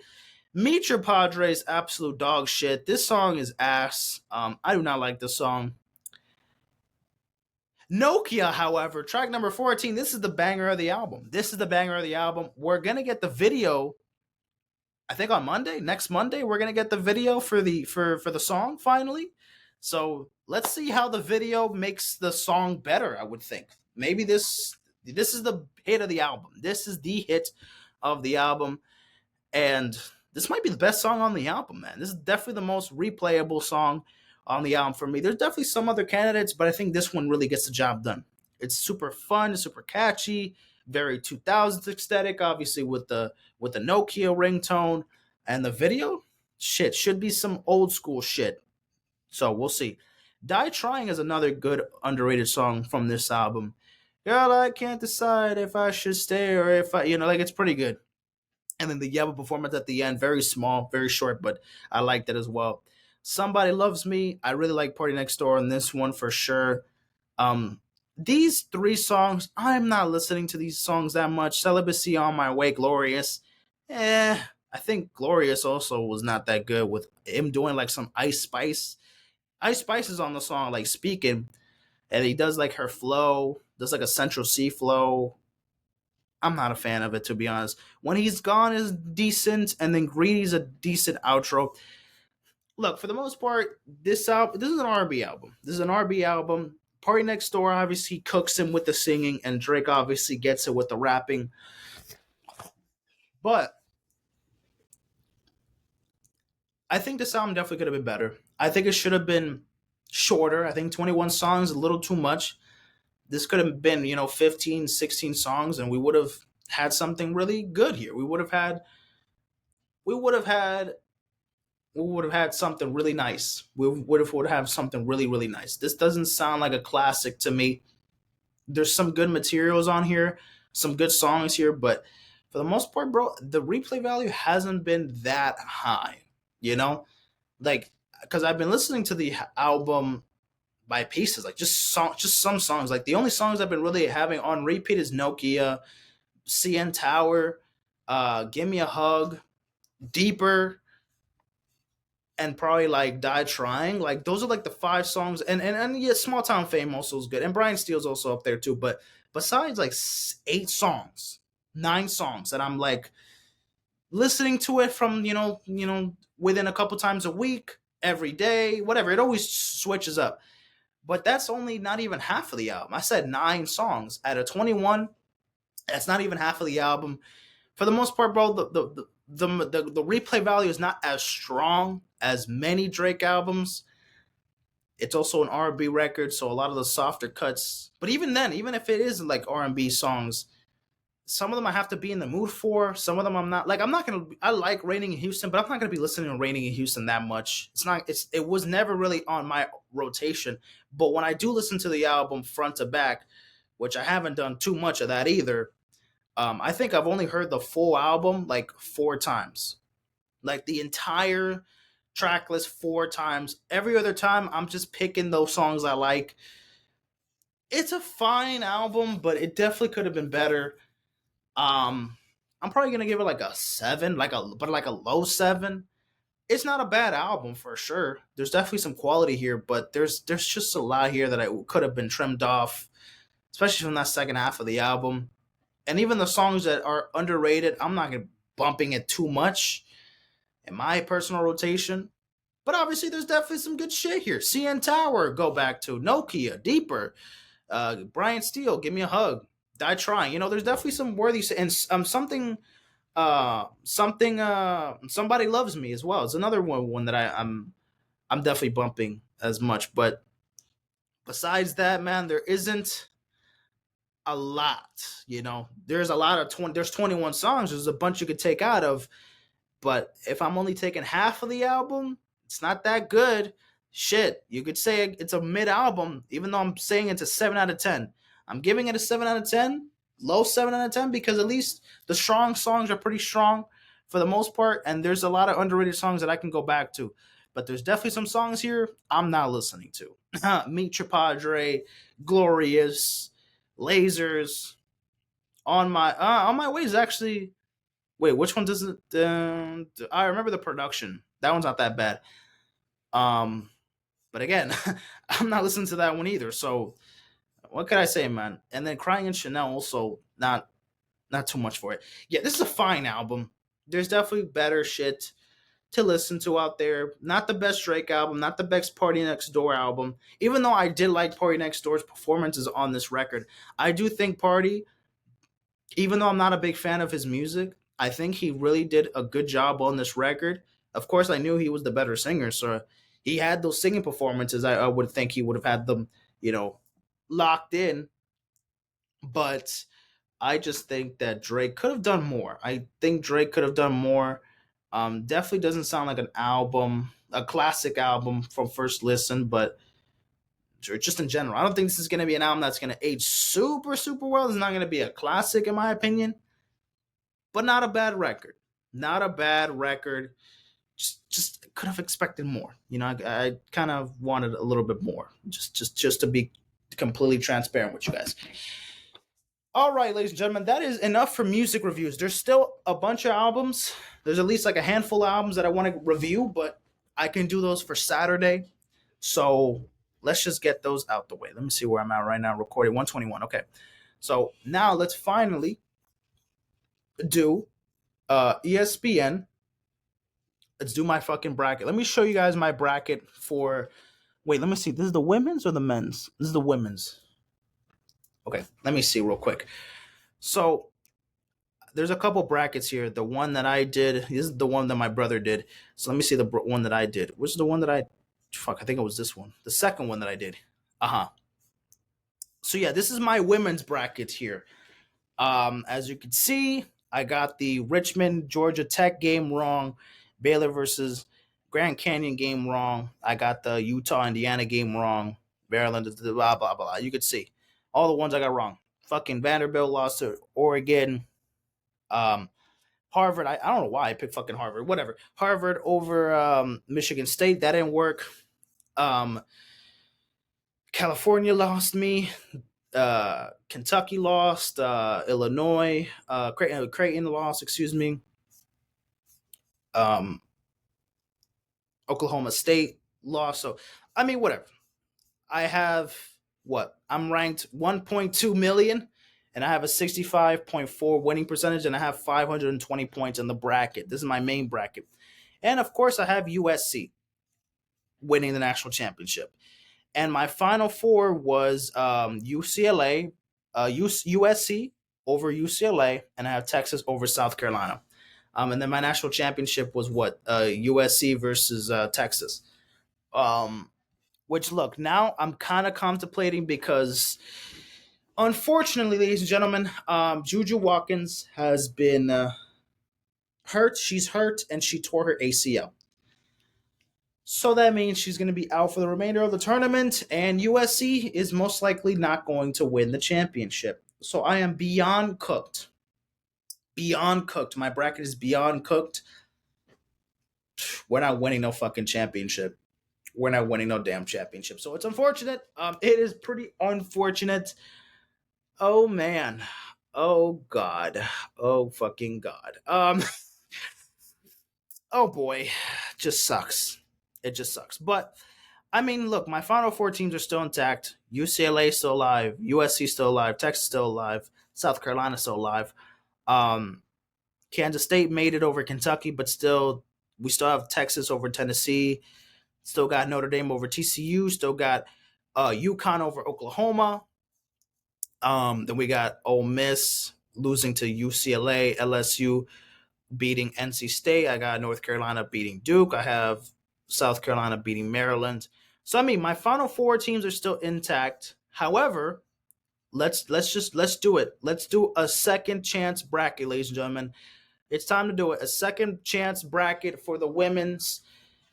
Meet Your Padres, absolute dog shit. This song is ass. I do not like this song. Nokia, however, track number 14, this is the banger of the album. This is the banger of the album. We're going to get the video, I think on Monday, next Monday, we're going to get the video for the song finally. So let's see how the video makes the song better, I would think. Maybe this is the hit of the album. This is the hit of the album. And this might be the best song on the album, man. This is definitely the most replayable song on the album for me. There's definitely some other candidates, but I think this one really gets the job done. It's super fun, super catchy, very 2000s aesthetic, obviously with the Nokia ringtone, and the video, shit, should be some old school shit. So we'll see. Die Trying is another good underrated song from this album. Girl, I can't decide if I should stay or if I, like it's pretty good. And then the Yellow performance at the end, very small, very short, but I liked it as well. Somebody Loves Me. I really like Party Next Door on this one for sure. These three songs, I'm not listening to these songs that much. Celibacy, On My Way, Glorious. I think Glorious also was not that good with him doing like some Ice Spice. Ice Spice is on the song like speaking, and he does like her flow, does like a Central C flow. I'm not a fan of it, to be honest. When He's Gone is decent, and then Greedy's a decent outro. Look, for the most part, this is an R&B album. This is an R&B album. Party Next Door obviously cooks him with the singing, and Drake obviously gets it with the rapping. But I think this album definitely could have been better. I think it should have been shorter. I think 21 songs is a little too much. This could have been, 15, 16 songs, and we would have had something really good here. We would have had something really nice. We would have something really, really nice. This doesn't sound like a classic to me. There's some good materials on here, some good songs here, but for the most part, bro, the replay value hasn't been that high. You know, like because I've been listening to the album by pieces, like just some songs. Like the only songs I've been really having on repeat is Nokia, CN Tower, Give Me a Hug, Deeper, and probably like Die Trying. Like those are like the five songs, and yeah, Small Town Fame also is good, and Brian Steele's also up there too. But besides like 8 songs, 9 songs that I'm like listening to it from within a couple times a week, every day, whatever. It always switches up. But that's only not even half of the album. I said 9 songs out of 21. That's not even half of the album. For the most part, bro, the replay value is not as strong as many Drake albums. It's also an R&B record, so a lot of the softer cuts. But even then, even if it is like R&B songs, some of them I have to be in the mood for. Some of them I'm not. Like I'm not gonna. I like Raining in Houston, but I'm not gonna be listening to Raining in Houston that much. It's not. It was never really on my rotation. But when I do listen to the album front to back, which I haven't done too much of that either, I think I've only heard the full album like 4 times, like the entire track list 4 times. Every other time, I'm just picking those songs I like. It's a fine album, but it definitely could have been better. I'm probably gonna give it like a 7, like a low 7. It's not a bad album for sure. There's definitely some quality here, but there's just a lot here that I could have been trimmed off, especially from that second half of the album. And even the songs that are underrated, I'm not gonna bumping it too much in my personal rotation. But obviously, there's definitely some good shit here. CN Tower, go back to Nokia, Deeper, Brian Steele, Give Me a Hug, Die Trying. There's definitely some worthy and Somebody Loves Me as well. It's another one that I'm definitely bumping as much. But besides that, man, there isn't a lot. There's a lot of there's 21 songs. There's a bunch you could take out of. But if I'm only taking half of the album, it's not that good. shit, you could say it's a mid album, even though I'm saying it's a 7 out of 10. I'm giving it a 7 out of 10, low 7 out of 10, because at least the strong songs are pretty strong for the most part, and there's a lot of underrated songs that I can go back to. But there's definitely some songs here I'm not listening to. Meet Your Padre, Glorious, Lasers, On My Way is actually. Wait, which one does it? I remember the production. That one's not that bad. Um, but again, I'm not listening to that one either. So what could I say, man? And then Crying in Chanel also not too much for it. Yeah, this is a fine album. There's definitely better shit to listen to out there. Not the best Drake album, not the best Party Next Door album. Even though I did like Party Next Door's performances on this record, I do think Party, even though I'm not a big fan of his music, I think he really did a good job on this record. Of course, I knew he was the better singer, so he had those singing performances. I would think he would have had them, locked in. But I just think that Drake could have done more. I think Drake could have done more. Definitely doesn't sound like an album, a classic album from first listen, but just in general, I don't think this is going to be an album that's going to age super, super well. It's not going to be a classic, in my opinion, but not a bad record. Not a bad record. Just could have expected more. I kind of wanted a little bit more. Just to be completely transparent with you guys. All right, ladies and gentlemen, that is enough for music reviews. There's still a bunch of albums. There's at least like a handful of albums that I want to review, but I can do those for Saturday. So let's just get those out the way. Let me see where I'm at right now. Recording 121. Okay. So now let's finally do ESPN. Let's do my fucking bracket. Let me show you guys my bracket for. Wait, let me see. This is the women's or the men's? This is the women's. Okay, let me see real quick. So there's a couple brackets here. The one that I did, this is the one that my brother did. So let me see the one that I did. Which is the one that I think it was this one. The second one that I did. Uh-huh. So yeah, this is my women's bracket here. As you can see, I got the Richmond Georgia Tech game wrong. Baylor versus Grand Canyon game wrong. I got the Utah Indiana game wrong. Maryland, blah blah blah. You could see all the ones I got wrong. Fucking Vanderbilt lost to Oregon. Harvard, I don't know why I picked fucking Harvard. Whatever. Harvard over Michigan State. That didn't work. California lost me. Kentucky lost. Illinois. Creighton lost. Excuse me. Oklahoma State lost. So, I mean, whatever. I have what? I'm ranked 1.2 million, and I have a 65.4 winning percentage, and I have 520 points in the bracket. This is my main bracket. And of course, I have USC winning the national championship. And my final four was UCLA, USC over UCLA, and I have Texas over South Carolina. And then my national championship was what? USC versus Texas. Which, look, now I'm kind of contemplating because, unfortunately, ladies and gentlemen, Juju Watkins has been hurt. She's hurt, and she tore her ACL. So that means she's going to be out for the remainder of the tournament, and USC is most likely not going to win the championship. So I am beyond cooked. Beyond cooked. My bracket is beyond cooked. We're not winning no fucking championship. We're not winning no damn championship. So it's unfortunate. It is pretty unfortunate. Oh man. Oh God. Oh fucking God. Oh boy. Just sucks. It just sucks. But I mean, look, my final four teams are still intact. UCLA still alive. USC still alive. Texas still alive. South Carolina still alive. Kansas State made it over Kentucky, but still, we still have Texas over Tennessee. Still got Notre Dame over TCU. Still got UConn over Oklahoma. Then we got Ole Miss losing to UCLA. LSU beating NC State. I got North Carolina beating Duke. I have South Carolina beating Maryland. So I mean, my final four teams are still intact. However, let's do it. Let's do a second chance bracket, ladies and gentlemen. It's time to do it. A second chance bracket for the women's.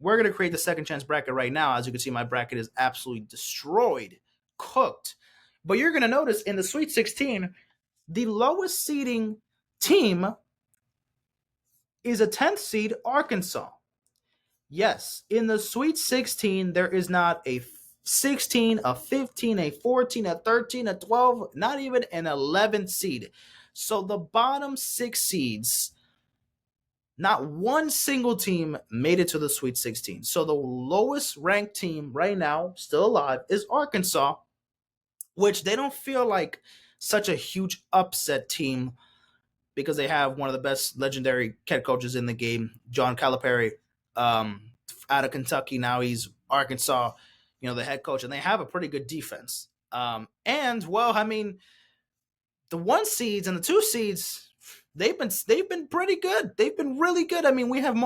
we're going to create the second chance bracket right now. As you can see, my bracket is absolutely destroyed, cooked. But you're going to notice in the Sweet 16, the lowest seeding team is a 10th seed, Arkansas. Yes, in the Sweet 16, there is not a 16, a 15, a 14, a 13, a 12, not even an 11th seed. So the bottom 6 seeds, not one single team made it to the Sweet 16. So the lowest ranked team right now, still alive, is Arkansas, which they don't feel like such a huge upset team because they have one of the best legendary head coaches in the game, John Calipari, out of Kentucky. Now he's Arkansas, the head coach, and they have a pretty good defense. And well, I mean, the 1 seeds and the 2 seeds, they've been pretty good. They've been really good. I mean, we have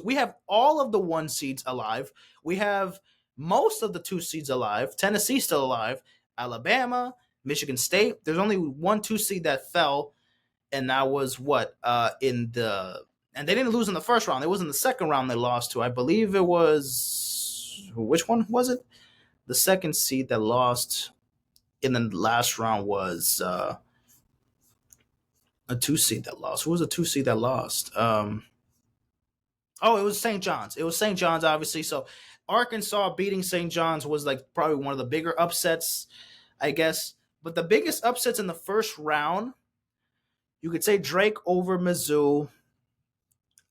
we have all of the 1 seeds alive. We have most of the 2 seeds alive. Tennessee still alive. Alabama, Michigan State. There's only 1 2 seed that fell, and that was and they didn't lose in the first round. It was in the second round they lost to. I believe it was, which one was it? The second seed that lost in the last round was a 2 seed that lost. Who was a 2 seed that lost? It was St. John's. It was St. John's, obviously. So Arkansas beating St. John's was like probably one of the bigger upsets, I guess. But the biggest upsets in the first round, you could say Drake over Mizzou.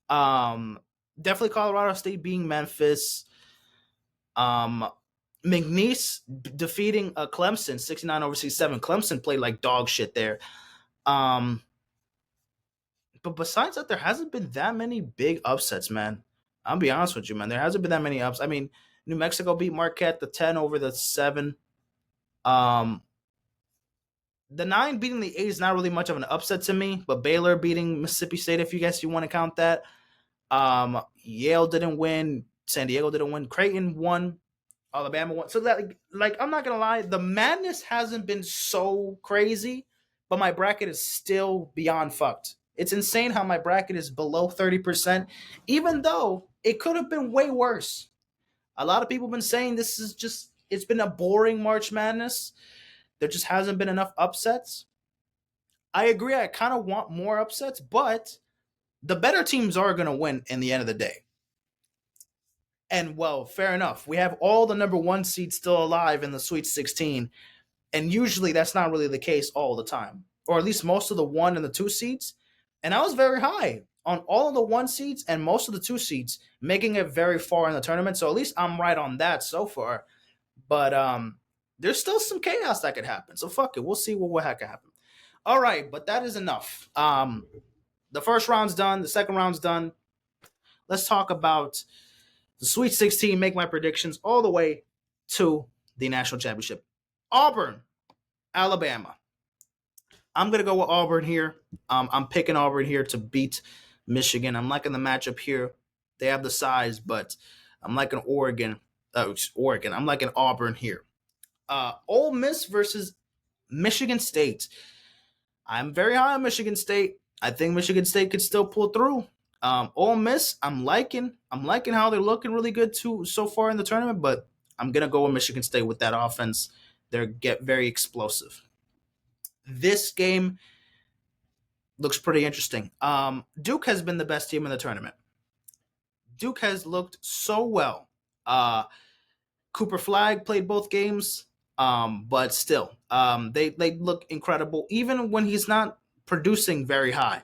Definitely Colorado State beating Memphis. McNeese defeating Clemson 69-67. Clemson played like dog shit there. But besides that, there hasn't been that many big upsets, man. I'll be honest with you, man. There hasn't been that many ups. I mean, New Mexico beat Marquette, the 10 over the 7. The 9 beating the 8 is not really much of an upset to me, but Baylor beating Mississippi State, if you guys you want to count that. Yale didn't win. San Diego didn't win. Creighton won. Alabama won. So that, like, I'm not gonna lie, the madness hasn't been so crazy, but my bracket is still beyond fucked. It's insane how my bracket is below 30%, even though it could have been way worse. A lot of people have been saying it's been a boring March Madness. There just hasn't been enough upsets. I agree. I kind of want more upsets, but the better teams are going to win in the end of the day. And, well, fair enough. We have all the number 1 seeds still alive in the Sweet 16, and usually that's not really the case all the time, or at least most of the 1 and the 2 seeds. And I was very high on all of the 1 seeds and most of the 2 seeds, making it very far in the tournament. So at least I'm right on that so far. But there's still some chaos that could happen. So fuck it. We'll see what can happen. All right, but that is enough. The first round's done. The second round's done. Let's talk about the Sweet 16, make my predictions all the way to the national championship. Auburn, Alabama. I'm going to go with Auburn here. I'm picking Auburn here to beat Michigan. I'm liking the matchup here. They have the size, but I'm liking Oregon. I'm liking Auburn here. Ole Miss versus Michigan State. I'm very high on Michigan State. I think Michigan State could still pull through. Ole Miss, I'm liking how they're looking really good too so far in the tournament, but I'm gonna go with Michigan State with that offense. They get very explosive. This game looks pretty interesting. Duke has been the best team in the tournament. Duke has looked so well. Cooper Flag played both games, but still, they look incredible even when he's not producing very high.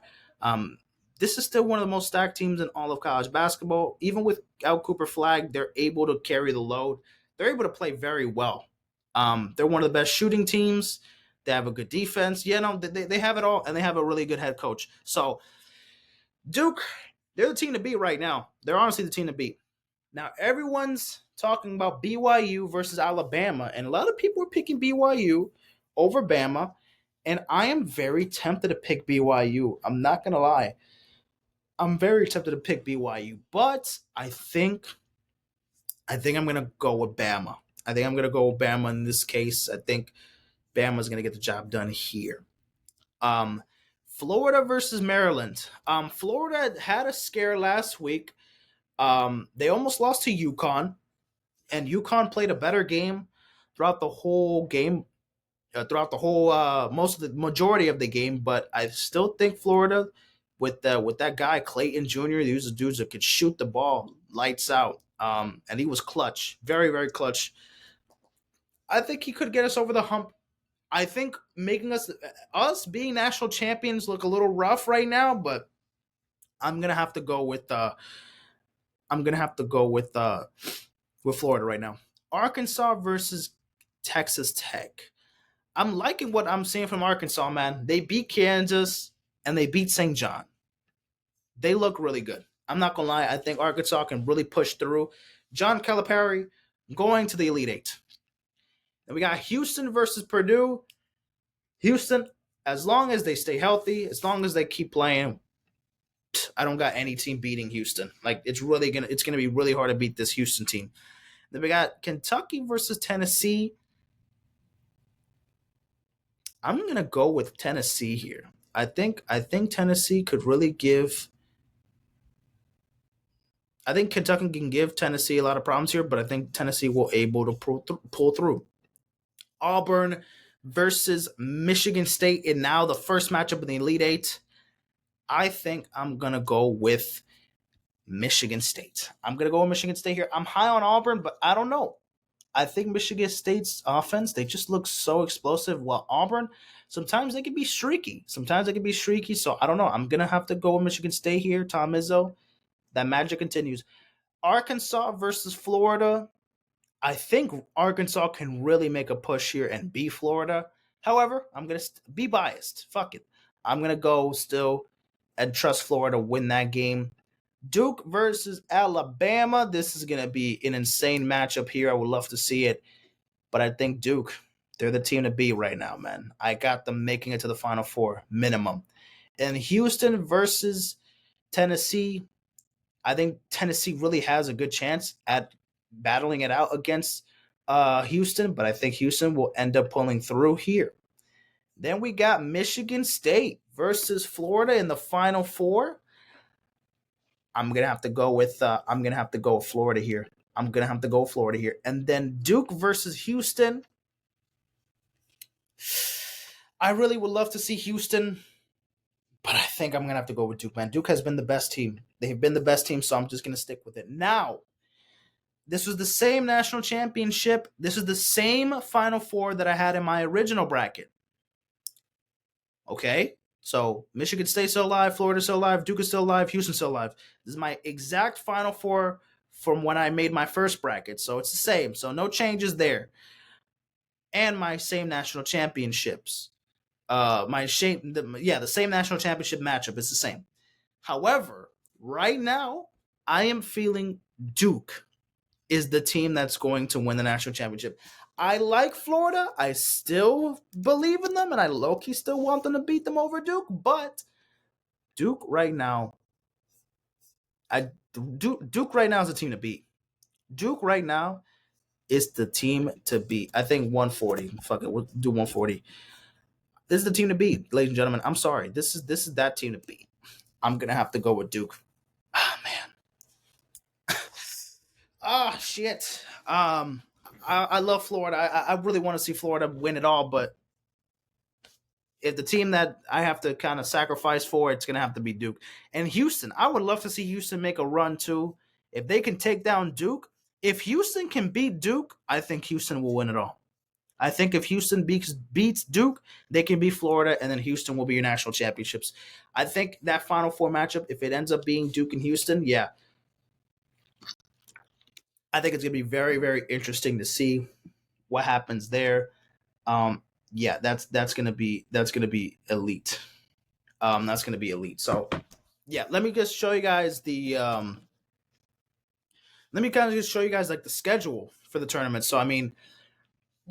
This is still one of the most stacked teams in all of college basketball. Even without Cooper Flag, they're able to carry the load. They're able to play very well. They're one of the best shooting teams. They have a good defense. They have it all, and they have a really good head coach. So Duke, they're the team to beat right now. They're honestly the team to beat. Now, everyone's talking about BYU versus Alabama, and a lot of people are picking BYU over Bama, and I am very tempted to pick BYU. I'm not going to lie. I'm very tempted to pick BYU, but I think I'm going to go with Bama. I think I'm going to go with Bama in this case. I think Bama's going to get the job done here. Florida versus Maryland. Florida had a scare last week, They almost lost to UConn, and UConn played a better game throughout the whole game, throughout the whole most of the majority of the game. But I still think Florida, with that guy Clayton Jr., he was a dude that could shoot the ball lights out, and he was clutch, very very clutch. I think he could get us over the hump. I think making us being national champions look a little rough right now, but I'm gonna have to go with I'm gonna have to go with Florida right now. Arkansas versus Texas Tech. I'm liking what I'm seeing from Arkansas, man. They beat Kansas and they beat St. John. They look really good. I'm not gonna lie. I think Arkansas can really push through. John Calipari going to the Elite Eight. And we got Houston versus Purdue. Houston, as long as they stay healthy, as long as they keep playing, I don't got any team beating Houston. Like it's gonna be really hard to beat this Houston team. Then we got Kentucky versus Tennessee. I'm gonna go with Tennessee here. I think Tennessee could really give. I think Kentucky can give Tennessee a lot of problems here, but I think Tennessee will able to pull through. Auburn versus Michigan State, and now the first matchup in the Elite Eight. I think I'm gonna go with Michigan State. I'm gonna go with Michigan State here. I'm high on Auburn, but I don't know. I think Michigan State's offense, they just look so explosive. While Auburn, sometimes they can be streaky. Sometimes they can be streaky. So I don't know. I'm gonna have to go with Michigan State here. Tom Izzo. That magic continues. Arkansas versus Florida. I think Arkansas can really make a push here and beat Florida. However, I'm gonna be biased. Fuck it. I'm gonna go still and trust Florida win that game. Duke versus Alabama. This is going to be an insane matchup here. I would love to see it. But I think Duke, they're the team to beat right now, man. I got them making it to the Final Four, minimum. And Houston versus Tennessee. I think Tennessee really has a good chance at battling it out against Houston. But I think Houston will end up pulling through here. Then we got Michigan State versus Florida in the Final Four. I'm gonna have to go with Florida here. And then Duke versus Houston. I really would love to see Houston, but I think I'm gonna have to go with Duke, man. Duke has been the best team. They've been the best team, so I'm just gonna stick with it. Now, this was the same national championship. This is the same Final Four that I had in my original bracket. Okay? So Michigan State's still alive, Florida's still alive, Duke is still alive, Houston's still alive. This is my exact Final Four from when I made my first bracket. So it's the same. So no changes there. And my same national championships. The same national championship matchup is the same. However, right now, I am feeling Duke is the team that's going to win the national championship. I like Florida. I still believe in them, and I low-key still want them to beat them over Duke. But Duke right now, Duke right now is the team to beat. Duke right now is the team to beat. I think 140. Fuck it, we'll do 140. This is the team to beat, ladies and gentlemen. I'm sorry. This is that team to beat. I'm gonna have to go with Duke. Ah, man. Shit. I love Florida. I really want to see Florida win it all, but if the team that I have to kind of sacrifice for, it's going to have to be Duke. And Houston, I would love to see Houston make a run too. If they can take down Duke, if Houston can beat Duke, I think Houston will win it all. I think if Houston beats Duke, they can beat Florida, and then Houston will be your national championships. I think that Final Four matchup, if it ends up being Duke and Houston, yeah, I think it's going to be very, very interesting to see what happens there. Yeah, that's going to be elite. That's going to be elite. So, yeah, let me just show you guys let me kind of just show you guys like the schedule for the tournament. So, I mean,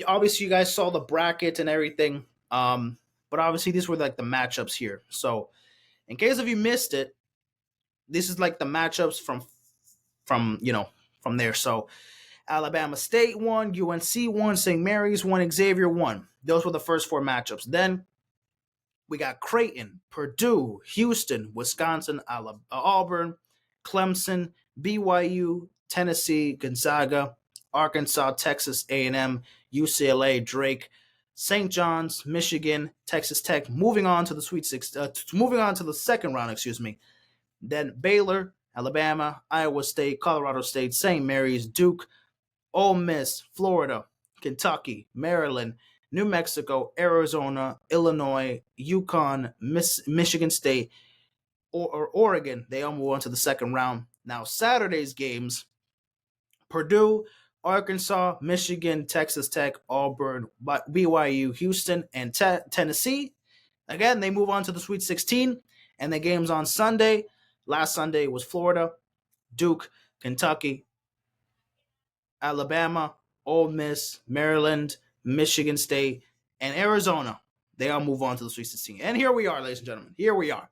obviously you guys saw the bracket and everything. But obviously these were like the matchups here. So, in case if you missed it, this is like the matchups from there. So, Alabama State won, UNC won, St. Mary's won, Xavier won. Those were the first four matchups. Then we got Creighton, Purdue, Houston, Wisconsin, Auburn, Clemson, BYU, Tennessee, Gonzaga, Arkansas, Texas A&M, UCLA, Drake, St. John's, Michigan, Texas Tech. Moving on to the moving on to the second round. Excuse me. Then Baylor, Alabama, Iowa State, Colorado State, St. Mary's, Duke, Ole Miss, Florida, Kentucky, Maryland, New Mexico, Arizona, Illinois, Yukon, Michigan State, or Oregon. They all move on to the second round. Now, Saturday's games: Purdue, Arkansas, Michigan, Texas Tech, Auburn, BYU, Houston, and Tennessee. Again, they move on to the Sweet 16, and the games on Sunday. Last Sunday was Florida, Duke, Kentucky, Alabama, Ole Miss, Maryland, Michigan State, and Arizona. They all move on to the Sweet 16. And here we are, ladies and gentlemen. Here we are.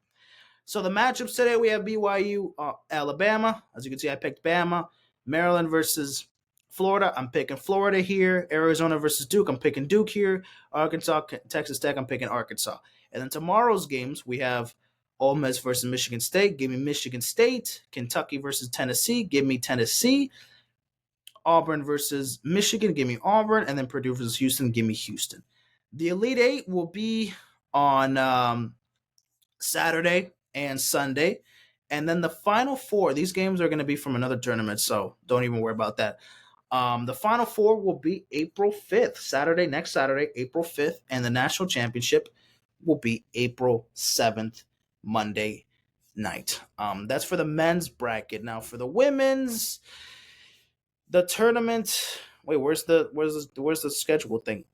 So the matchups today, we have BYU, Alabama. As you can see, I picked Bama. Maryland versus Florida. I'm picking Florida here. Arizona versus Duke. I'm picking Duke here. Arkansas, Texas Tech. I'm picking Arkansas. And then tomorrow's games, we have Ole Miss versus Michigan State. Give me Michigan State. Kentucky versus Tennessee. Give me Tennessee. Auburn versus Michigan. Give me Auburn. And then Purdue versus Houston. Give me Houston. The Elite Eight will be on Saturday and Sunday. And then the Final Four, these games are going to be from another tournament, so don't even worry about that. The Final Four will be April 5th, next Saturday, April 5th, and the National Championship will be April 7th, Monday night. That's for the men's bracket. Now for the women's, the tournament. Wait, where's the schedule thing?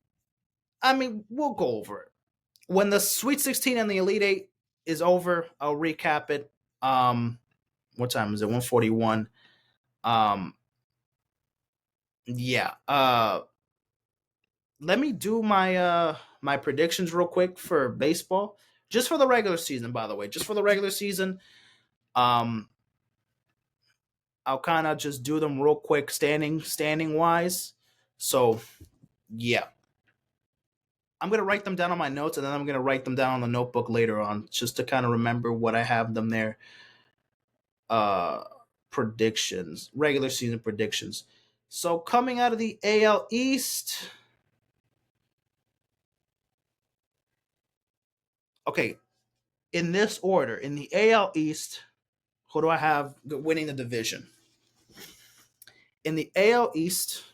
I mean, we'll go over it when the Sweet 16 and the Elite Eight is over. I'll recap it. What time is it? 1:41. Yeah. Let me do my predictions real quick for baseball, just for the regular season. By the way, just for the regular season. I'll kind of just do them real quick, standing wise. So, yeah. I'm gonna write them down on my notes, and then I'm gonna write them down on the notebook later on, just to kind of remember what I have them there. Predictions, regular season predictions. So coming out of the AL East, okay, in this order, in the AL East, who do I have winning the division? In the AL East,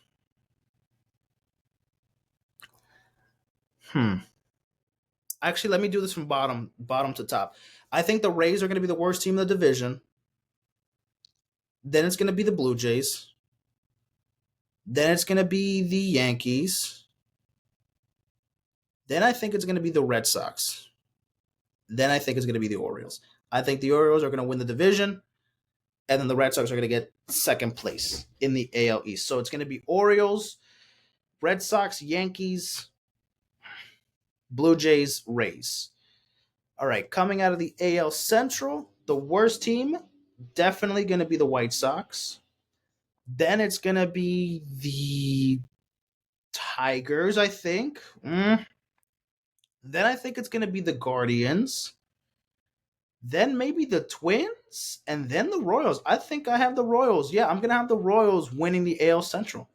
actually, let me do this from bottom to top. I think the Rays are going to be the worst team in the division. Then it's going to be the Blue Jays. Then it's going to be the Yankees. Then I think it's going to be the Red Sox. Then I think it's going to be the Orioles. I think the Orioles are going to win the division, and then the Red Sox are going to get second place in the AL East. So it's going to be Orioles, Red Sox, Yankees, Blue Jays, Rays. All right, coming out of the AL Central, the worst team, definitely going to be the White Sox. Then it's going to be the Tigers, I think. Then I think it's going to be the Guardians. Then maybe the Twins, and then the Royals. I think I have the Royals. Yeah, I'm going to have the Royals winning the AL Central.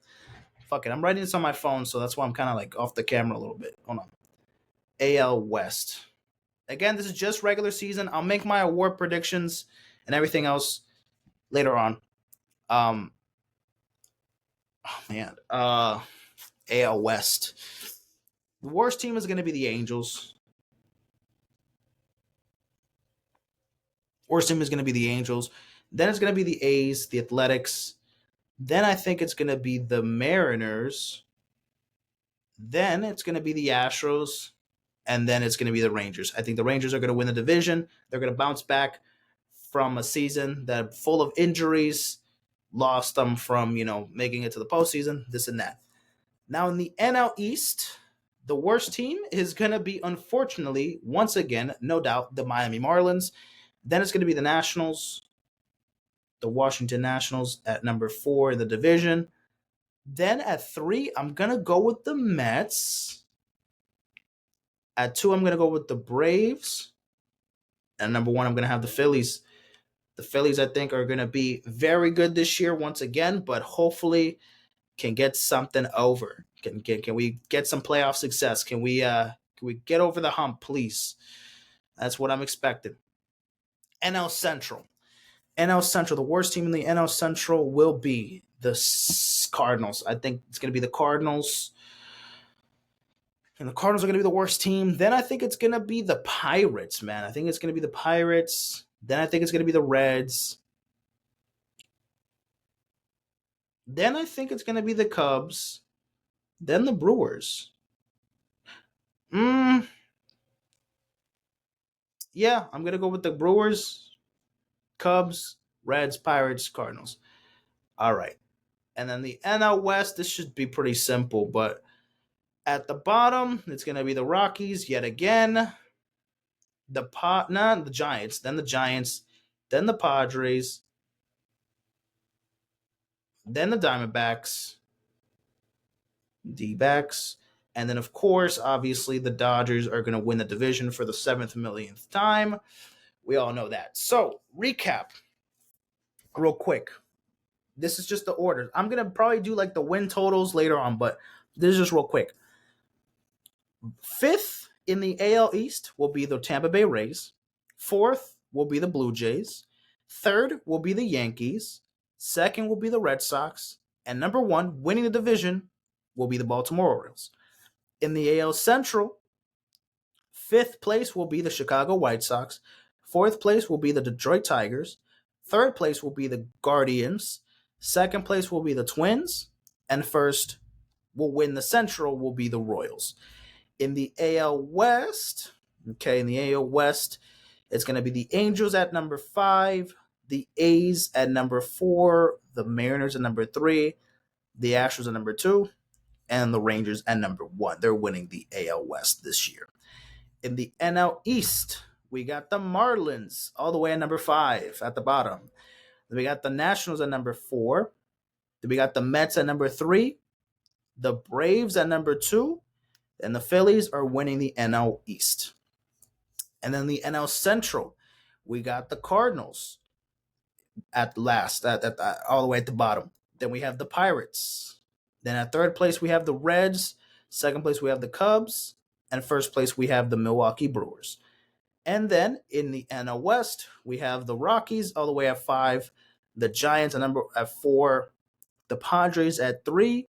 Fuck it, I'm writing this on my phone, so that's why I'm kind of like off the camera a little bit. Hold on. AL West. Again, this is just regular season. I'll make my award predictions and everything else later on. Oh man. AL West. The worst team is going to be the Angels. Worst team is going to be the Angels. Then it's going to be the A's, the Athletics. Then I think it's going to be the Mariners. Then it's going to be the Astros. And then it's going to be the Rangers. I think the Rangers are going to win the division. They're going to bounce back from a season that full of injuries, lost them from, making it to the postseason, this and that. Now in the NL East, the worst team is going to be, unfortunately, once again, no doubt, the Miami Marlins. Then it's going to be the Nationals, the Washington Nationals at number 4 in the division. Then at 3, I'm going to go with the Mets. At 2, I'm going to go with the Braves. And number 1, I'm going to have the Phillies. The Phillies, I think, are going to be very good this year once again, but hopefully can get something over. Can we get some playoff success? Can we get over the hump, please? That's what I'm expecting. NL Central. NL Central, the worst team in the NL Central will be the Cardinals. I think it's going to be the Cardinals. And the Cardinals are going to be the worst team. Then I think it's going to be the Pirates, man. I think it's going to be the Pirates. Then I think it's going to be the Reds. Then I think it's going to be the Cubs. Then the Brewers. Yeah, I'm going to go with the Brewers, Cubs, Reds, Pirates, Cardinals. All right. And then the NL West, this should be pretty simple, but at the bottom, it's going to be the Rockies yet again. The Giants, then the Padres, then the Diamondbacks, D-backs, and then of course, obviously, the Dodgers are going to win the division for the 7th millionth time. We all know that. So, recap real quick. This is just the order. I'm going to probably do like the win totals later on, but this is just real quick. 5th in the AL East will be the Tampa Bay Rays. 4th will be the Blue Jays. 3rd will be the Yankees. 2nd will be the Red Sox. And number 1, winning the division, will be the Baltimore Orioles. In the AL Central, 5th place will be the Chicago White Sox. 4th place will be the Detroit Tigers. 3rd place will be the Guardians. 2nd place will be the Twins. And 1st will win the Central will be the Royals. In the AL West, it's going to be the Angels at number 5, the A's at number 4, the Mariners at number 3, the Astros at number 2, and the Rangers at number 1. They're winning the AL West this year. In the NL East, we got the Marlins all the way at number 5 at the bottom. Then we got the Nationals at number 4. Then we got the Mets at number 3, the Braves at number 2, and the Phillies are winning the NL East. And then the NL Central, we got the Cardinals at last, all the way at the bottom. Then we have the Pirates. Then at 3rd place, we have the Reds. 2nd place, we have the Cubs. And 1st place, we have the Milwaukee Brewers. And then in the NL West, we have the Rockies all the way at 5, the Giants at 4, the Padres at 3,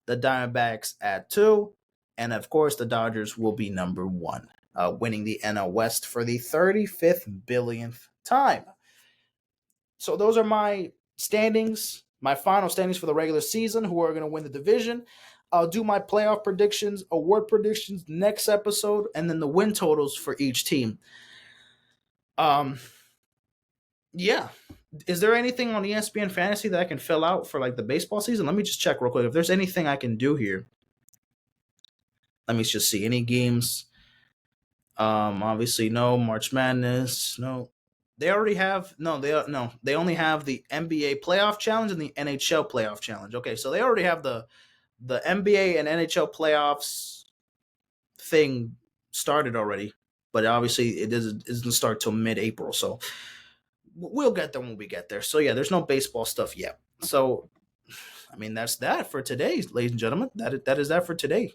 the Diamondbacks at 2, and of course, the Dodgers will be number 1, winning the NL West for the 35th billionth time. So those are my standings, my final standings for the regular season, who are going to win the division. I'll do my playoff predictions, award predictions next episode, and then the win totals for each team. Yeah. Is there anything on ESPN Fantasy that I can fill out for like the baseball season? Let me just check real quick. If there's anything I can do here. Let me just see. Any games? Obviously no. March Madness, no. They already have They only have the NBA playoff challenge and the NHL playoff challenge. Okay, so they already have the NBA and NHL playoffs thing started already, but obviously it doesn't start till mid-April. So we'll get there when we get there. So yeah, there's no baseball stuff yet. So I mean, that's that for today, ladies and gentlemen. That is that for today.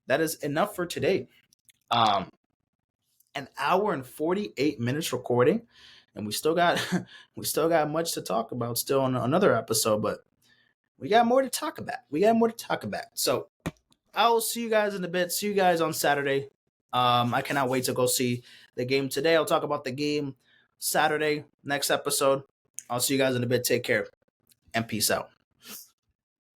That is enough for today. An hour and 48 minutes recording, and we still got much to talk about still on another episode, but we got more to talk about. So I'll see you guys in a bit. See you guys on Saturday. I cannot wait to go see the game today. I'll talk about the game Saturday, next episode. I'll see you guys in a bit. Take care and peace out.